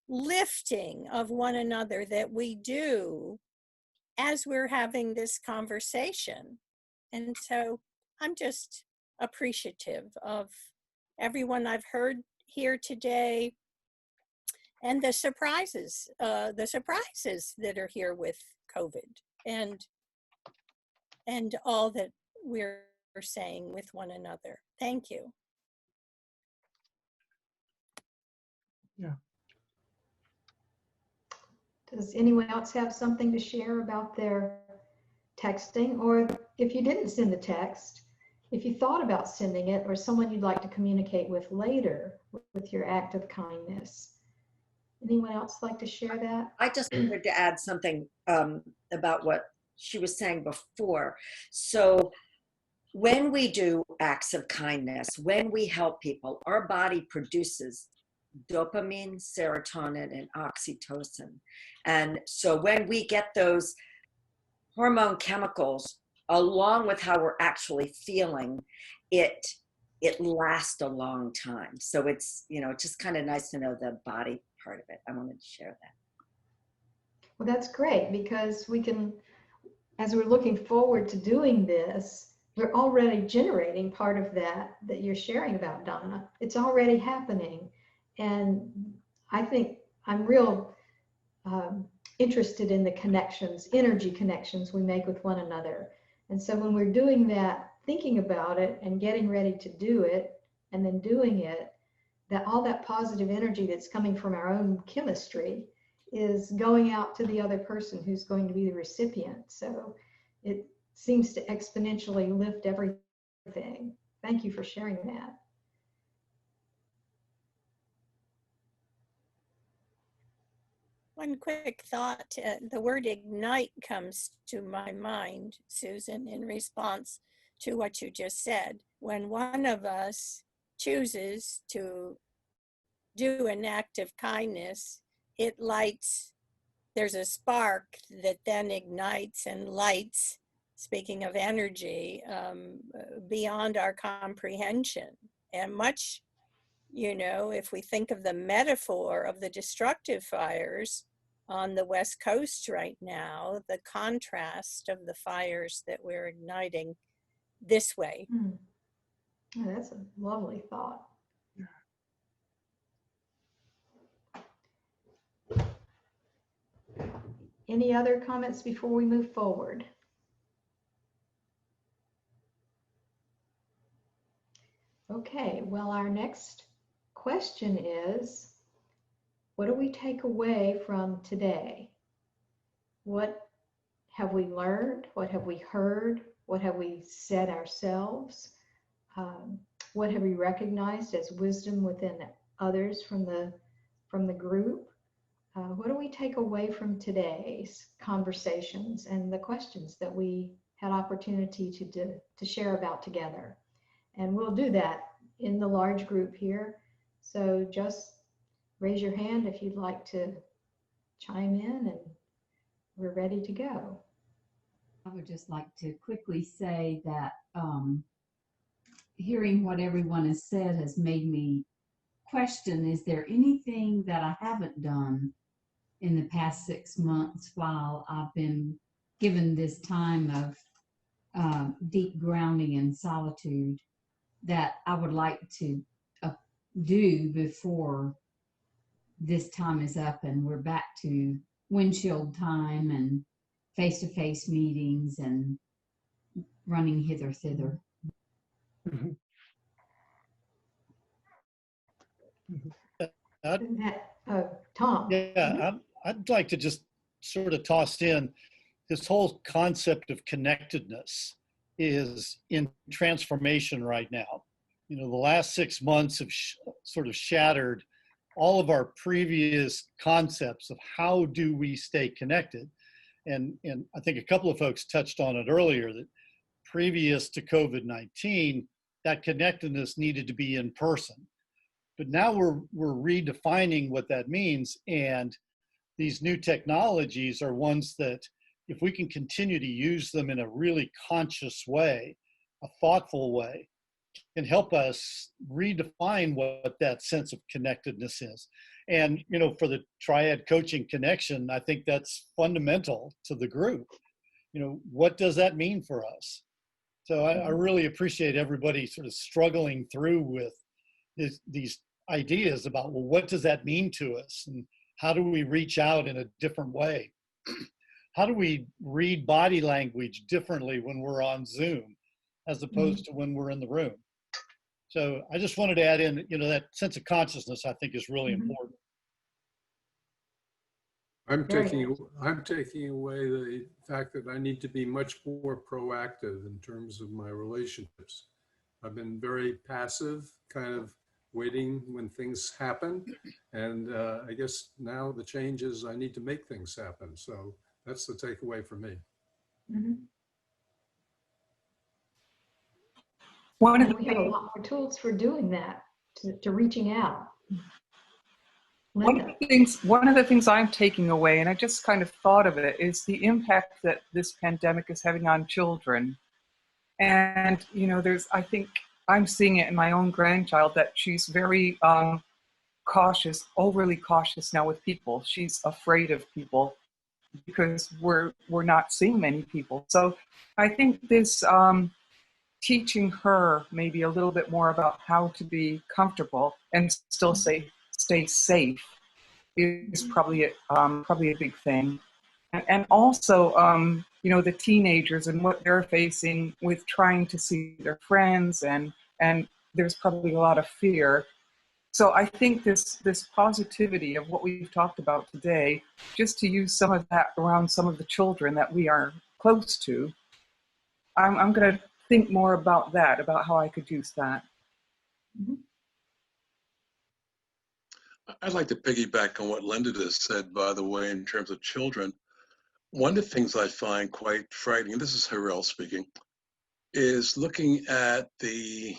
lifting of one another that we do as we're having this conversation. And so I'm just appreciative of everyone I've heard here today and the surprises that are here with COVID and all that we're saying with one another. Thank you.
Yeah.
Does anyone else have something to share about their texting? Or if you didn't send the text, if you thought about sending it, or someone you'd like to communicate with later with your act of kindness? Anyone else like to share that?
I just wanted to add something about what she was saying before. So when we do acts of kindness, when we help people, our body produces dopamine, serotonin, and oxytocin. And so when we get those hormone chemicals along with how we're actually feeling, it lasts a long time. So it's, it's just kind of nice to know the body part of it. I wanted to share that.
Well, that's great, because we can, as we're looking forward to doing this, we're already generating part of that you're sharing about, Donna. It's already happening. And I think I'm real interested in the connections, energy connections we make with one another. And so when we're doing that, thinking about it and getting ready to do it and then doing it, that all that positive energy that's coming from our own chemistry is going out to the other person who's going to be the recipient. So it seems to exponentially lift everything. Thank you for sharing that.
One quick thought, the word ignite comes to my mind, Susan, in response to what you just said. When one of us chooses to do an act of kindness, it lights, there's a spark that then ignites and lights, speaking of energy, beyond our comprehension. And much, if we think of the metaphor of the destructive fires on the West Coast right now, the contrast of the fires that we're igniting this way.
Oh, that's a lovely thought. Any other comments before we move forward? Okay, well, our next question is, what do we take away from today? What have we learned? What have we heard? What have we said ourselves? What have we recognized as wisdom within others from the group? What do we take away from today's conversations and the questions that we had opportunity to share about together? And we'll do that in the large group here. So just raise your hand if you'd like to chime in, and we're ready to go.
I would just like to quickly say that hearing what everyone has said has made me question, is there anything that I haven't done in the past 6 months while I've been given this time of deep grounding and solitude that I would like to do before this time is up and we're back to windshield time and face-to-face meetings and running hither thither.
Tom.
Yeah, I'd like to just sort of toss in this whole concept of connectedness is in transformation right now. The last 6 months have sort of shattered all of our previous concepts of how do we stay connected. And I think a couple of folks touched on it earlier, that previous to COVID-19, that connectedness needed to be in person. But now we're redefining what that means. And these new technologies are ones that, if we can continue to use them in a really conscious way, a thoughtful way, can help us redefine what that sense of connectedness is. And, for the triad coaching connection, I think that's fundamental to the group. What does that mean for us? So I really appreciate everybody sort of struggling through with these ideas about, well, what does that mean to us? And how do we reach out in a different way? How do we read body language differently when we're on Zoom as opposed to when we're in the room? So I just wanted to add in, that sense of consciousness, I think, is really important.
I'm taking away the fact that I need to be much more proactive in terms of my relationships. I've been very passive, kind of waiting when things happen. And I guess now the change is I need to make things happen. So that's the takeaway for me.
We have a lot more tools for doing that, to reaching out.
One of the things I'm taking away, and I just kind of thought of it, is the impact that this pandemic is having on children. And, I think I'm seeing it in my own grandchild that she's very cautious, overly cautious now with people. She's afraid of people because we're not seeing many people. So I think this teaching her maybe a little bit more about how to be comfortable and still stay safe is probably a big thing. And also, the teenagers and what they're facing with trying to see their friends, and there's probably a lot of fear. So I think this positivity of what we've talked about today, just to use some of that around some of the children that we are close to, I'm going to think more about that, about how I could use that.
I'd like to piggyback on what Linda just said, by the way, in terms of children. One of the things I find quite frightening, and this is Harrell speaking, is looking at the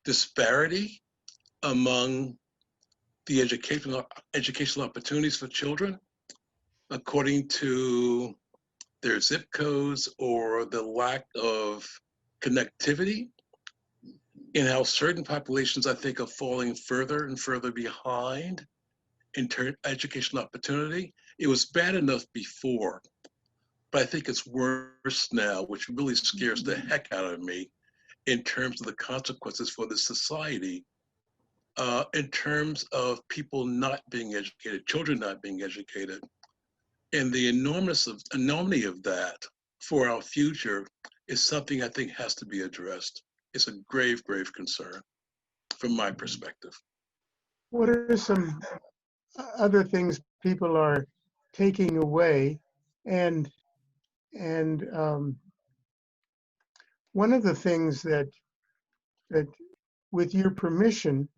disparity among the educational opportunities for children according to their zip codes or the lack of connectivity, and how certain populations, I think, are falling further and further behind in educational opportunity. It was bad enough before, but I think it's worse now, which really scares the heck out of me in terms of the consequences for the society, in terms of people not being educated, children not being educated. And the enormity of that for our future is something I think has to be addressed. It's a grave, grave concern from my perspective.
What are some other things people are taking away? And one of the things that with your permission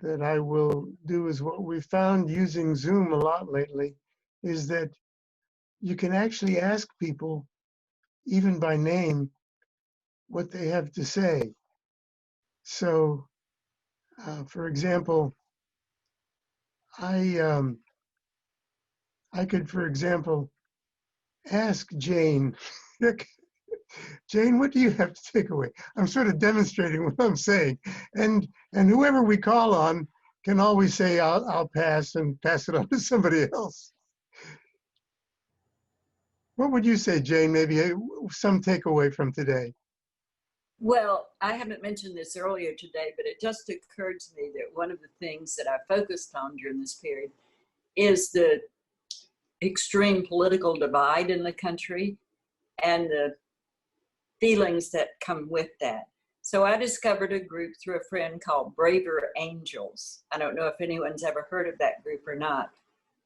that I will do is what we found using Zoom a lot lately, is that you can actually ask people, even by name, what they have to say. So, for example, I could, for example, ask Jane, Jane, what do you have to take away? I'm sort of demonstrating what I'm saying. And whoever we call on can always say, I'll pass, and pass it on to somebody else. What would you say, Jane, maybe some takeaway from today?
Well, I haven't mentioned this earlier today, but it just occurred to me that one of the things that I focused on during this period is the extreme political divide in the country and the feelings that come with that. So I discovered a group through a friend called Braver Angels. I don't know if anyone's ever heard of that group or not,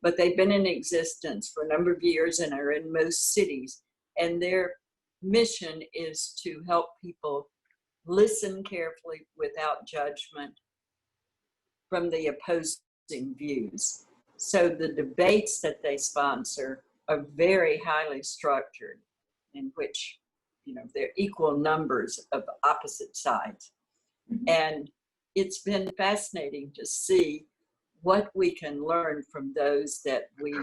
but they've been in existence for a number of years and are in most cities. And their mission is to help people listen carefully without judgment from the opposing views. So the debates that they sponsor are very highly structured, in which there are equal numbers of opposite sides. And it's been fascinating to see what we can learn from those that we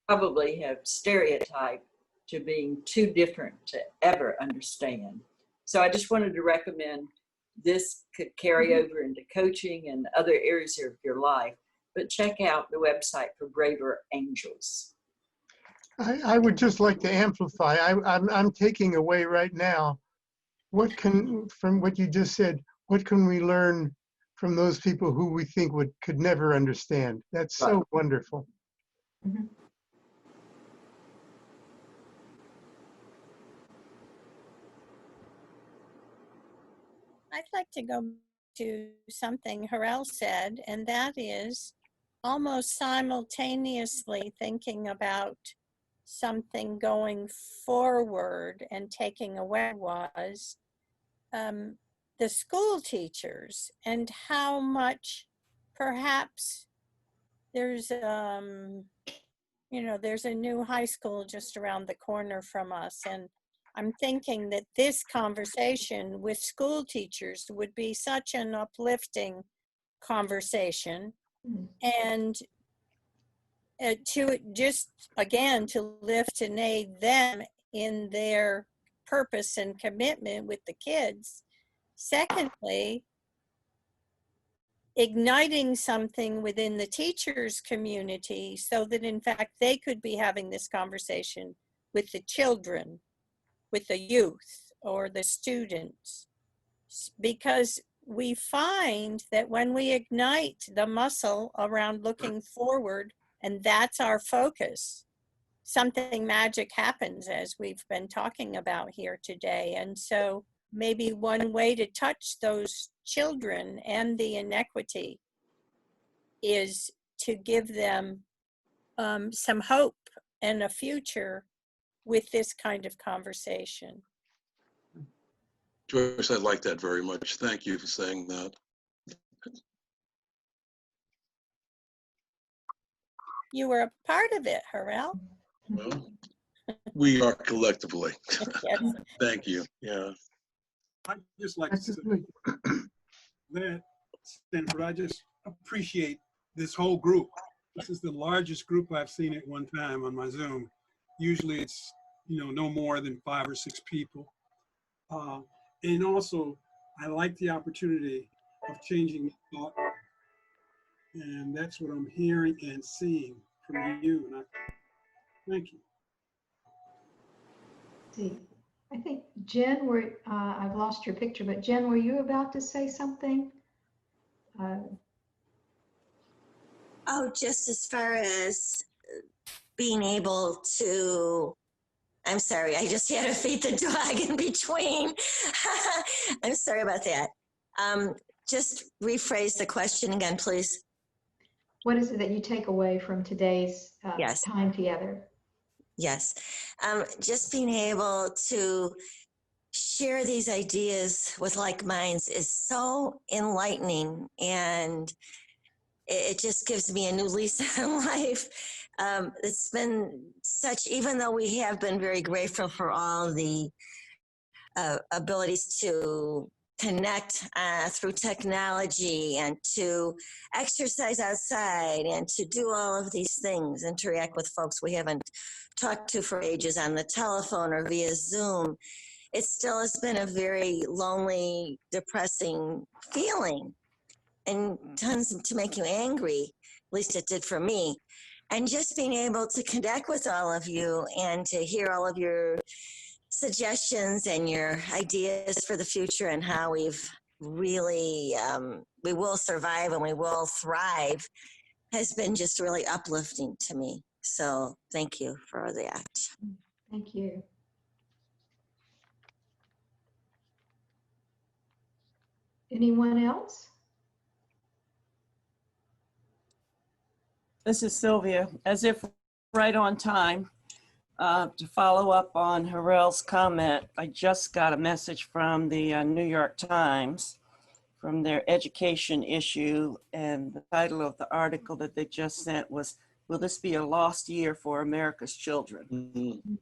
probably have stereotyped to being too different to ever understand. So I just wanted to recommend this could carry over into coaching and other areas of your life, but check out the website for Braver Angels.
I would just like to amplify. I'm taking away right now, from what you just said, what can we learn from those people who we think could never understand? That's so wonderful.
Mhm.
I'd like to go to something Harel said, and that is almost simultaneously thinking about something going forward and taking away was the school teachers and how much perhaps there's there's a new high school just around the corner from us, and I'm thinking that this conversation with school teachers would be such an uplifting conversation. And to just, again, to lift and aid them in their purpose and commitment with the kids. Secondly, igniting something within the teachers community so that in fact they could be having this conversation with the children, with the youth or the students. Because we find that when we ignite the muscle around looking forward, and that's our focus, something magic happens, as we've been talking about here today. And so maybe one way to touch those children and the inequity is to give them some hope and a future with this kind of conversation.
Joyce, I like that very much. Thank you for saying that.
You were a part of it, Harel.
Well, we are collectively.
Yes.
Thank you. Yeah.
I'd just like to say that, Sanford, I just appreciate this whole group. This is the largest group I've seen at one time on my Zoom. Usually it's, no more than 5 or 6 people. And also, I like the opportunity of changing thought. And that's what I'm hearing and seeing from you. And thank you.
See, I think Jen, I've lost your picture, but Jen, were you about to say something?
Oh, just as far as being able to, I'm sorry, I just had to feed the dog in between. I'm sorry about that. Just rephrase the question again, please.
What is it that you take away from today's
Yes.
time together?
Yes. Just being able to share these ideas with like minds is so enlightening, and it just gives me a new lease on life. It's been such, even though we have been very grateful for all the abilities to connect through technology and to exercise outside and to do all of these things, interact with folks we haven't talked to for ages on the telephone or via Zoom, it still has been a very lonely, depressing feeling, and tends to make you angry. At least it did for me. And just being able to connect with all of you and to hear all of your suggestions and your ideas for the future and how we've really, we will survive and we will thrive, has been just really uplifting to me. So thank you for that.
Thank you. Anyone else?
This is Sylvia. As if right on time, to follow up on Harel's comment, I just got a message from the New York Times from their education issue, and the title of the article that they just sent was, "Will this be a lost year for America's children?" Mm-hmm.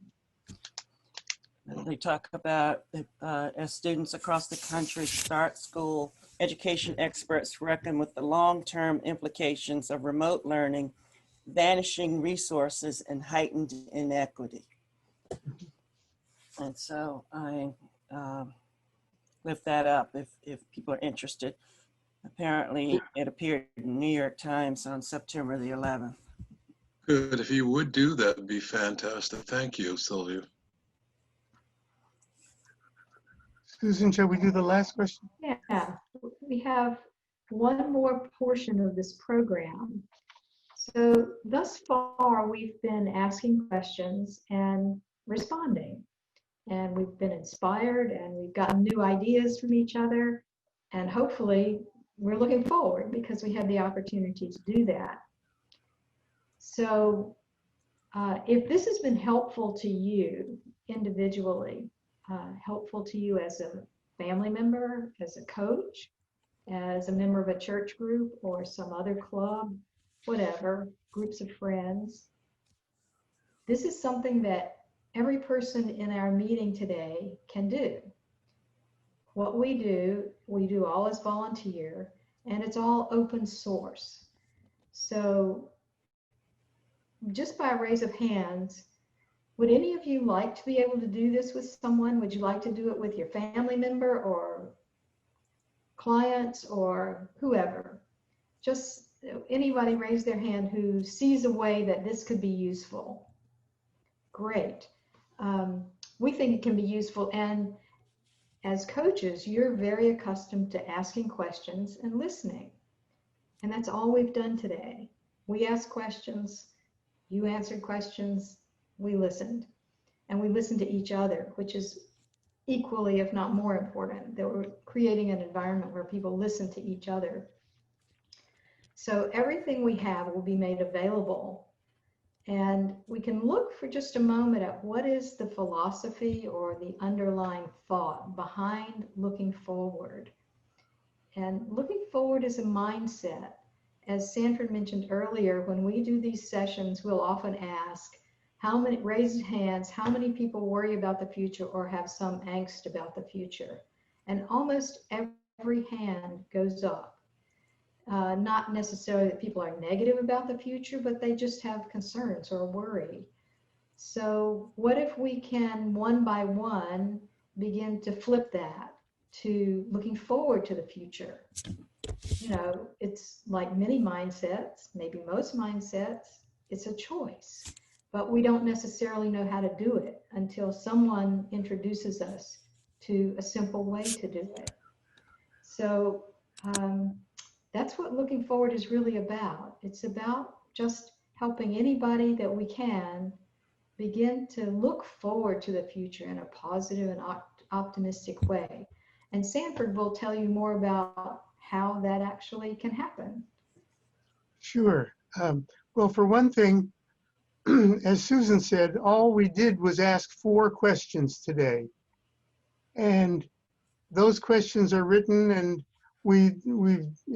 And they talk about as students across the country start school, education experts reckon with the long-term implications of remote learning, vanishing resources, and heightened inequity. And so I lift that up if people are interested. Apparently it appeared in the New York Times on September the 11th.
Good. If you would do that, would be fantastic. Thank you, Sylvia.
Susan, shall we do the last question?
Yeah, we have one more portion of this program. So thus far, we've been asking questions and responding. And we've been inspired and we've gotten new ideas from each other. And hopefully we're looking forward because we have the opportunity to do that. So if this has been helpful to you individually, helpful to you as a family member, as a coach, as a member of a church group or some other club, whatever, groups of friends, this is something that every person in our meeting today can do. What we do all as volunteer, and it's all open source. So just by a raise of hands, would any of you like to be able to do this with someone? Would you like to do it with your family member or clients or whoever? Just anybody raise their hand who sees a way that this could be useful. Great. We think it can be useful, and as coaches, you're very accustomed to asking questions and listening. And that's all we've done today. We asked questions, you answered questions, we listened. And we listened to each other, which is equally, if not more important, that we're creating an environment where people listen to each other. So everything we have will be made available. And we can look for just a moment at what is the philosophy or the underlying thought behind looking forward. And looking forward is a mindset. As Sanford mentioned earlier, when we do these sessions, we'll often ask, raise hands, how many people worry about the future or have some angst about the future? And almost every hand goes up. Not necessarily that people are negative about the future, but they just have concerns or worry. So what if we can, one by one, begin to flip that to looking forward to the future? You know, it's like many mindsets, maybe most mindsets, it's a choice, but we don't necessarily know how to do it until someone introduces us to a simple way to do it. So that's what looking forward is really about. It's about just helping anybody that we can begin to look forward to the future in a positive and optimistic way. And Sanford will tell you more about how that actually can happen.
Sure. Well, for one thing, as Susan said, all we did was ask 4 questions today. And those questions are written, and we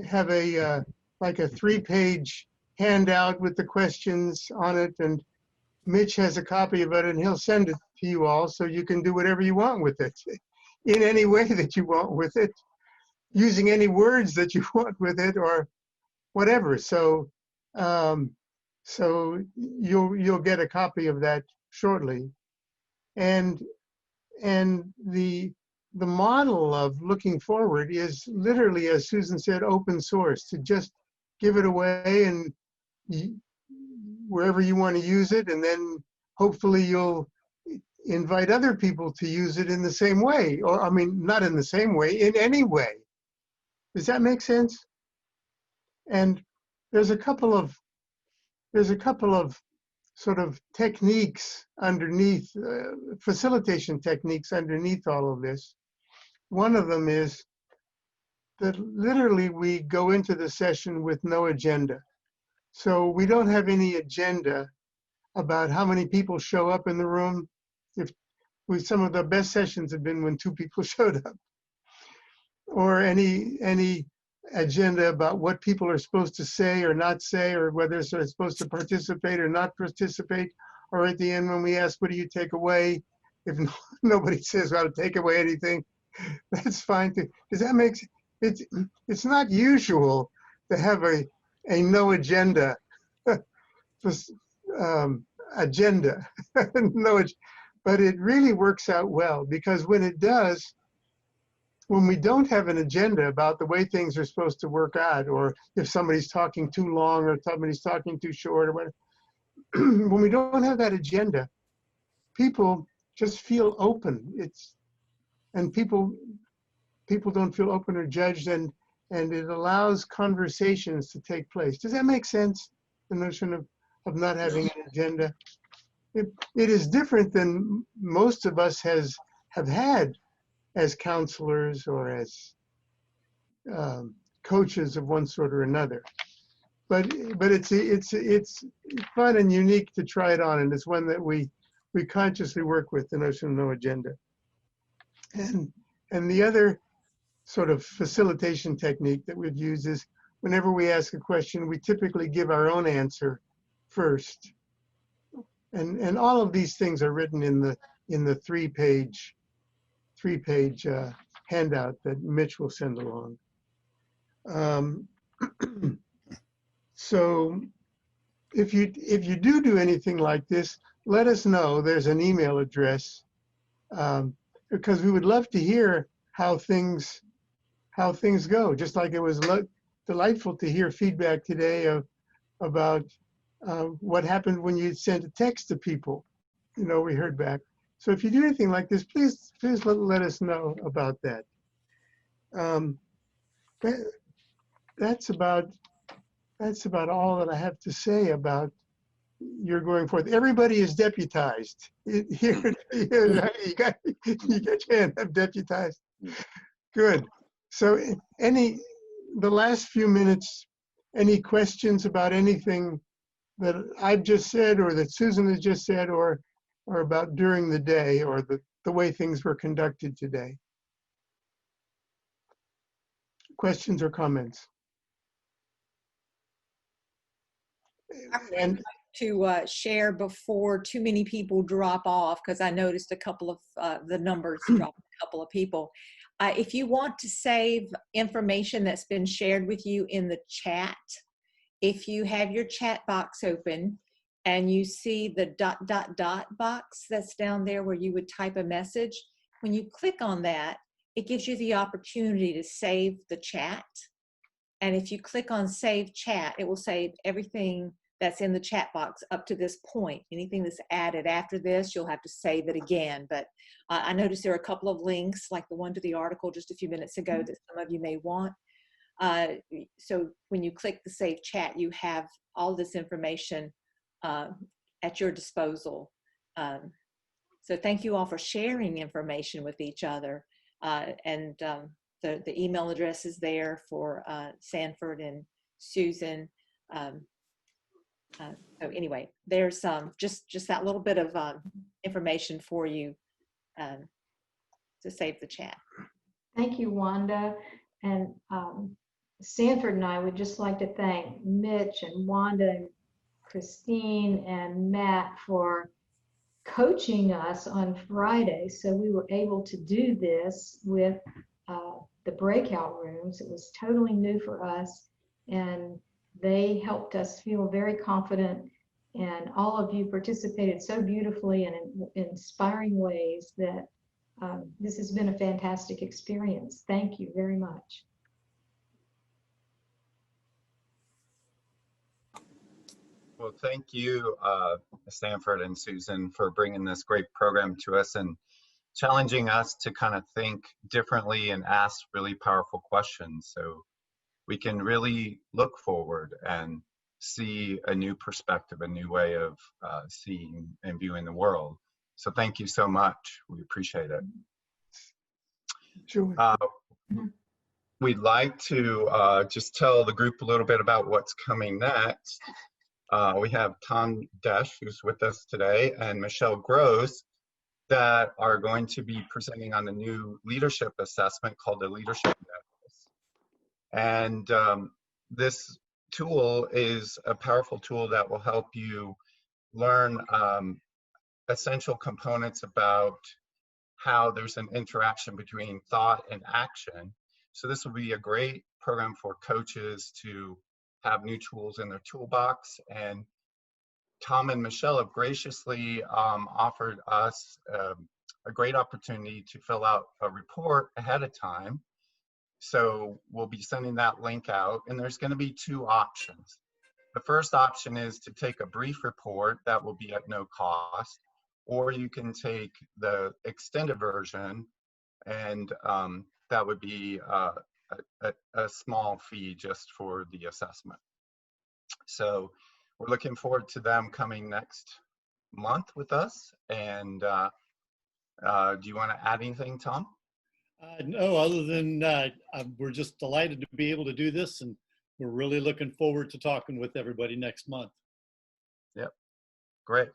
have a like a 3-page handout with the questions on it, and Mitch has a copy of it, and he'll send it to you all so you can do whatever you want with it in any way that you want with it, using any words that you want with it or whatever. So so you'll get a copy of that shortly. And the model of looking forward is literally, as Susan said, open source, to just give it away and wherever you want to use it, and then hopefully you'll invite other people to use it in the same way, or I mean, not in the same way, in any way. Does that make sense? And there's a couple of sort of techniques underneath, facilitation techniques underneath all of this. One of them is that literally we go into the session with no agenda. So we don't have any agenda about how many people show up in the room. Some of the best sessions have been when 2 people showed up, or any agenda about what people are supposed to say or not say, or whether they're supposed to participate or not participate, or at the end when we ask, what do you take away? If nobody says how to take away anything, that's fine too. Does that make sense? It's not usual to have a no agenda agenda, no, but it really works out well, because when it does, when we don't have an agenda about the way things are supposed to work out, or if somebody's talking too long or somebody's talking too short or whatever, when we don't have that agenda, people just feel open. And people don't feel open or judged, and it allows conversations to take place. Does that make sense? The notion of not having an agenda. It is different than most of us have had as counselors or as coaches of one sort or another. But it's fun and unique to try it on, and it's one that we consciously work with, the notion of no agenda. And the other sort of facilitation technique that we've used is whenever we ask a question, we typically give our own answer first. And all of these things are written in the three-page handout that Mitch will send along. So if you do anything like this, let us know. There's an email address, because we would love to hear how things go. Just like it was delightful to hear feedback today about what happened when you sent a text to people. We heard back. So if you do anything like this, please let us know about that. That's about all that I have to say about your going forth. Everybody is deputized. Here, you got your hand up, deputized. Good. So the last few minutes, any questions about anything that I've just said or that Susan has just said or about during the day or the way things were conducted today? Questions or comments?
And to share before too many people drop off, because I noticed a couple of the numbers dropped a couple of people. If you want to save information that's been shared with you in the chat, if you have your chat box open and you see the ... box that's down there where you would type a message, when you click on that, it gives you the opportunity to save the chat. And if you click on Save Chat, it will save everything that's in the chat box up to this point. Anything that's added after this, you'll have to save it again. But I noticed there are a couple of links, like the one to the article just a few minutes ago that some of you may want. So when you click the Save Chat, you have all this information at your disposal. So thank you all for sharing information with each other. The email address is there for Sanford and Susan. So anyway, there's just that little bit of information for you to save the chat.
Thank you, Wanda. And Sanford and I would just like to thank Mitch and Wanda and Christine and Matt for coaching us on Friday. So we were able to do this with the breakout rooms. It was totally new for us, and they helped us feel very confident, and all of you participated so beautifully and in inspiring ways that this has been a fantastic experience. Thank you very much.
Well, thank you, Sanford and Susan, for bringing this great program to us and challenging us to kind of think differently and ask really powerful questions so we can really look forward and see a new perspective, a new way of seeing and viewing the world. So thank you so much. We appreciate it.
Sure.
We'd like to just tell the group a little bit about what's coming next. We have Tom Desch, who's with us today, and Michelle Gross, that are going to be presenting on a new leadership assessment called the Leadership Atlas. And this tool is a powerful tool that will help you learn essential components about how there's an interaction between thought and action. So this will be a great program for coaches to have new tools in their toolbox. And Tom and Michelle have graciously offered us a great opportunity to fill out a report ahead of time. So we'll be sending that link out, and there's going to be two options. The first option is to take a brief report that will be at no cost, or you can take the extended version, and that would be a small fee just for the assessment. So we're looking forward to them coming next month with us. And do you want to add anything, Tom?
No, other than we're just delighted to be able to do this, and we're really looking forward to talking with everybody next month.
Yep, great.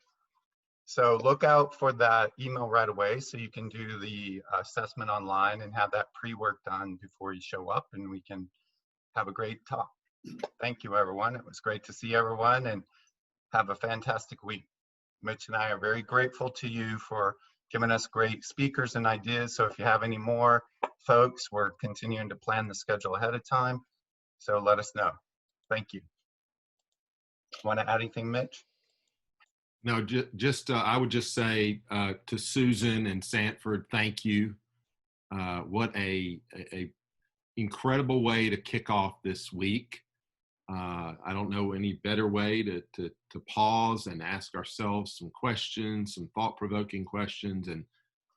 So look out for that email right away so you can do the assessment online and have that pre-work done before you show up, and we can have a great talk. Thank you, everyone. It was great to see everyone, and have a fantastic week. Mitch and I are very grateful to you for giving us great speakers and ideas. So if you have any more folks, we're continuing to plan the schedule ahead of time. So let us know. Thank you. Want to add anything, Mitch?
No, just I would just say to Susan and Sanford, thank you. What a incredible way to kick off this week. I don't know any better way to pause and ask ourselves some questions, some thought-provoking questions, and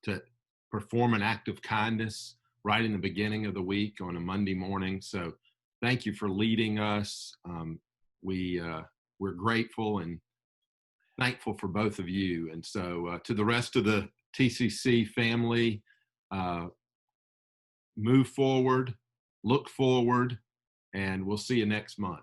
to perform an act of kindness right in the beginning of the week on a Monday morning. So thank you for leading us. We're grateful and thankful for both of you. And so to the rest of the TCC family, move forward, look forward, and we'll see you next month.